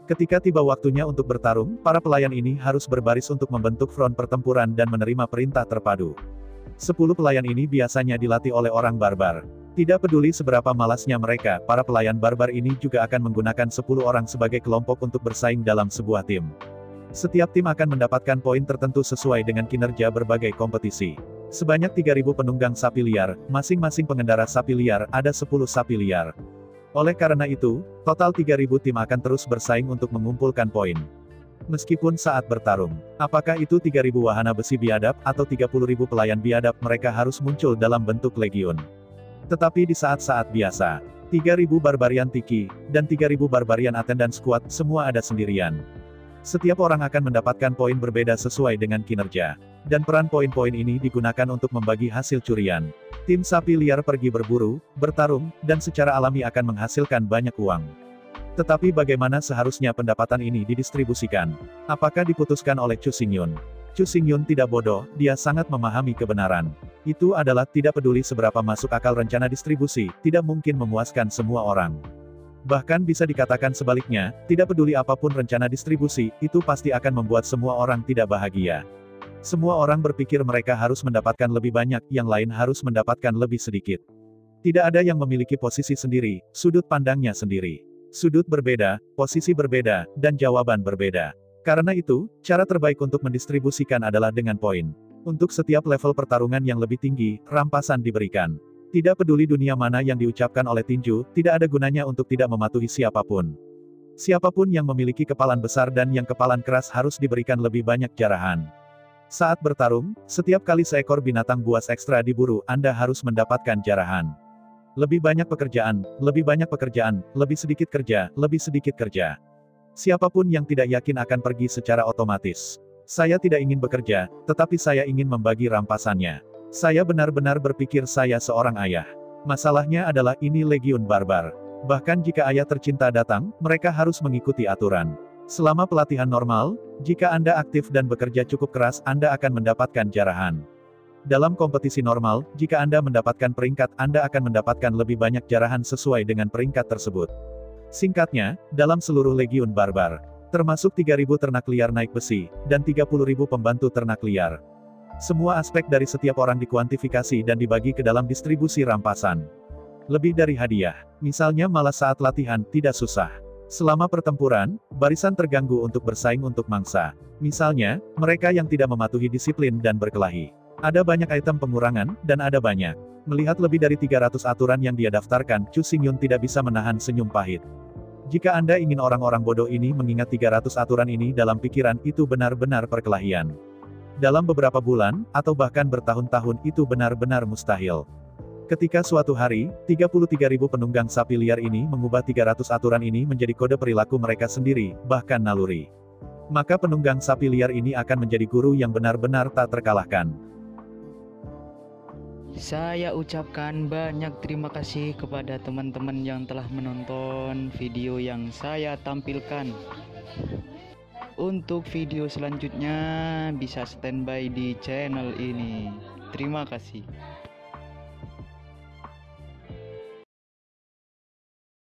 Ketika tiba waktunya untuk bertarung, para pelayan ini harus berbaris untuk membentuk front pertempuran dan menerima perintah terpadu. 10 pelayan ini biasanya dilatih oleh orang barbar. Tidak peduli seberapa malasnya mereka, para pelayan barbar ini juga akan menggunakan 10 orang sebagai kelompok untuk bersaing dalam sebuah tim. Setiap tim akan mendapatkan poin tertentu sesuai dengan kinerja berbagai kompetisi. Sebanyak 3.000 penunggang sapi liar, masing-masing pengendara sapi liar, ada 10 sapi liar. Oleh karena itu, total 3.000 tim akan terus bersaing untuk mengumpulkan poin. Meskipun saat bertarung, apakah itu 3.000 wahana besi biadab, atau 30.000 pelayan biadab, mereka harus muncul dalam bentuk legiun. Tetapi di saat-saat biasa, 3.000 barbarian tiki, dan 3.000 barbarian attendant squad, semua ada sendirian. Setiap orang akan mendapatkan poin berbeda sesuai dengan kinerja. Dan peran poin-poin ini digunakan untuk membagi hasil curian. Tim sapi liar pergi berburu, bertarung, dan secara alami akan menghasilkan banyak uang. Tetapi bagaimana seharusnya pendapatan ini didistribusikan? Apakah diputuskan oleh Chu Xingyun? Chu Xingyun tidak bodoh, dia sangat memahami kebenaran. Itu adalah tidak peduli seberapa masuk akal rencana distribusi, tidak mungkin memuaskan semua orang. Bahkan bisa dikatakan sebaliknya, tidak peduli apapun rencana distribusi, itu pasti akan membuat semua orang tidak bahagia. Semua orang berpikir mereka harus mendapatkan lebih banyak, yang lain harus mendapatkan lebih sedikit. Tidak ada yang memiliki posisi sendiri, sudut pandangnya sendiri. Sudut berbeda, posisi berbeda, dan jawaban berbeda. Karena itu, cara terbaik untuk mendistribusikan adalah dengan poin. Untuk setiap level pertarungan yang lebih tinggi, rampasan diberikan. Tidak peduli dunia mana yang diucapkan oleh tinju, tidak ada gunanya untuk tidak mematuhi siapapun. Siapapun yang memiliki kepalan besar dan yang kepalan keras harus diberikan lebih banyak jarahan. Saat bertarung, setiap kali seekor binatang buas ekstra diburu, Anda harus mendapatkan jarahan. Lebih banyak pekerjaan, lebih sedikit kerja, lebih sedikit kerja. Siapapun yang tidak yakin akan pergi secara otomatis. Saya tidak ingin bekerja, tetapi saya ingin membagi rampasannya. Saya benar-benar berpikir saya seorang ayah. Masalahnya adalah ini legiun barbar. Bahkan jika ayah tercinta datang, mereka harus mengikuti aturan. Selama pelatihan normal, jika Anda aktif dan bekerja cukup keras, Anda akan mendapatkan jarahan. Dalam kompetisi normal, jika Anda mendapatkan peringkat, Anda akan mendapatkan lebih banyak jarahan sesuai dengan peringkat tersebut. Singkatnya, dalam seluruh legiun barbar, termasuk 3.000 ternak liar naik besi, dan 30.000 pembantu ternak liar. Semua aspek dari setiap orang dikuantifikasi dan dibagi ke dalam distribusi rampasan. Lebih dari hadiah, misalnya malas saat latihan, tidak susah. Selama pertempuran, barisan terganggu untuk bersaing untuk mangsa. Misalnya, mereka yang tidak mematuhi disiplin dan berkelahi. Ada banyak item pengurangan, dan ada banyak. Melihat lebih dari 300 aturan yang dia daftarkan, Chu Xingyun tidak bisa menahan senyum pahit. Jika Anda ingin orang-orang bodoh ini mengingat 300 aturan ini dalam pikiran, itu benar-benar perkelahian. Dalam beberapa bulan, atau bahkan bertahun-tahun, itu benar-benar mustahil. Ketika suatu hari, 33.000 penunggang sapi liar ini mengubah 300 aturan ini menjadi kode perilaku mereka sendiri, bahkan naluri. Maka penunggang sapi liar ini akan menjadi guru yang benar-benar tak terkalahkan. Saya ucapkan banyak terima kasih kepada teman-teman yang telah menonton video yang saya tampilkan. Untuk video selanjutnya bisa standby di channel ini. Terima kasih.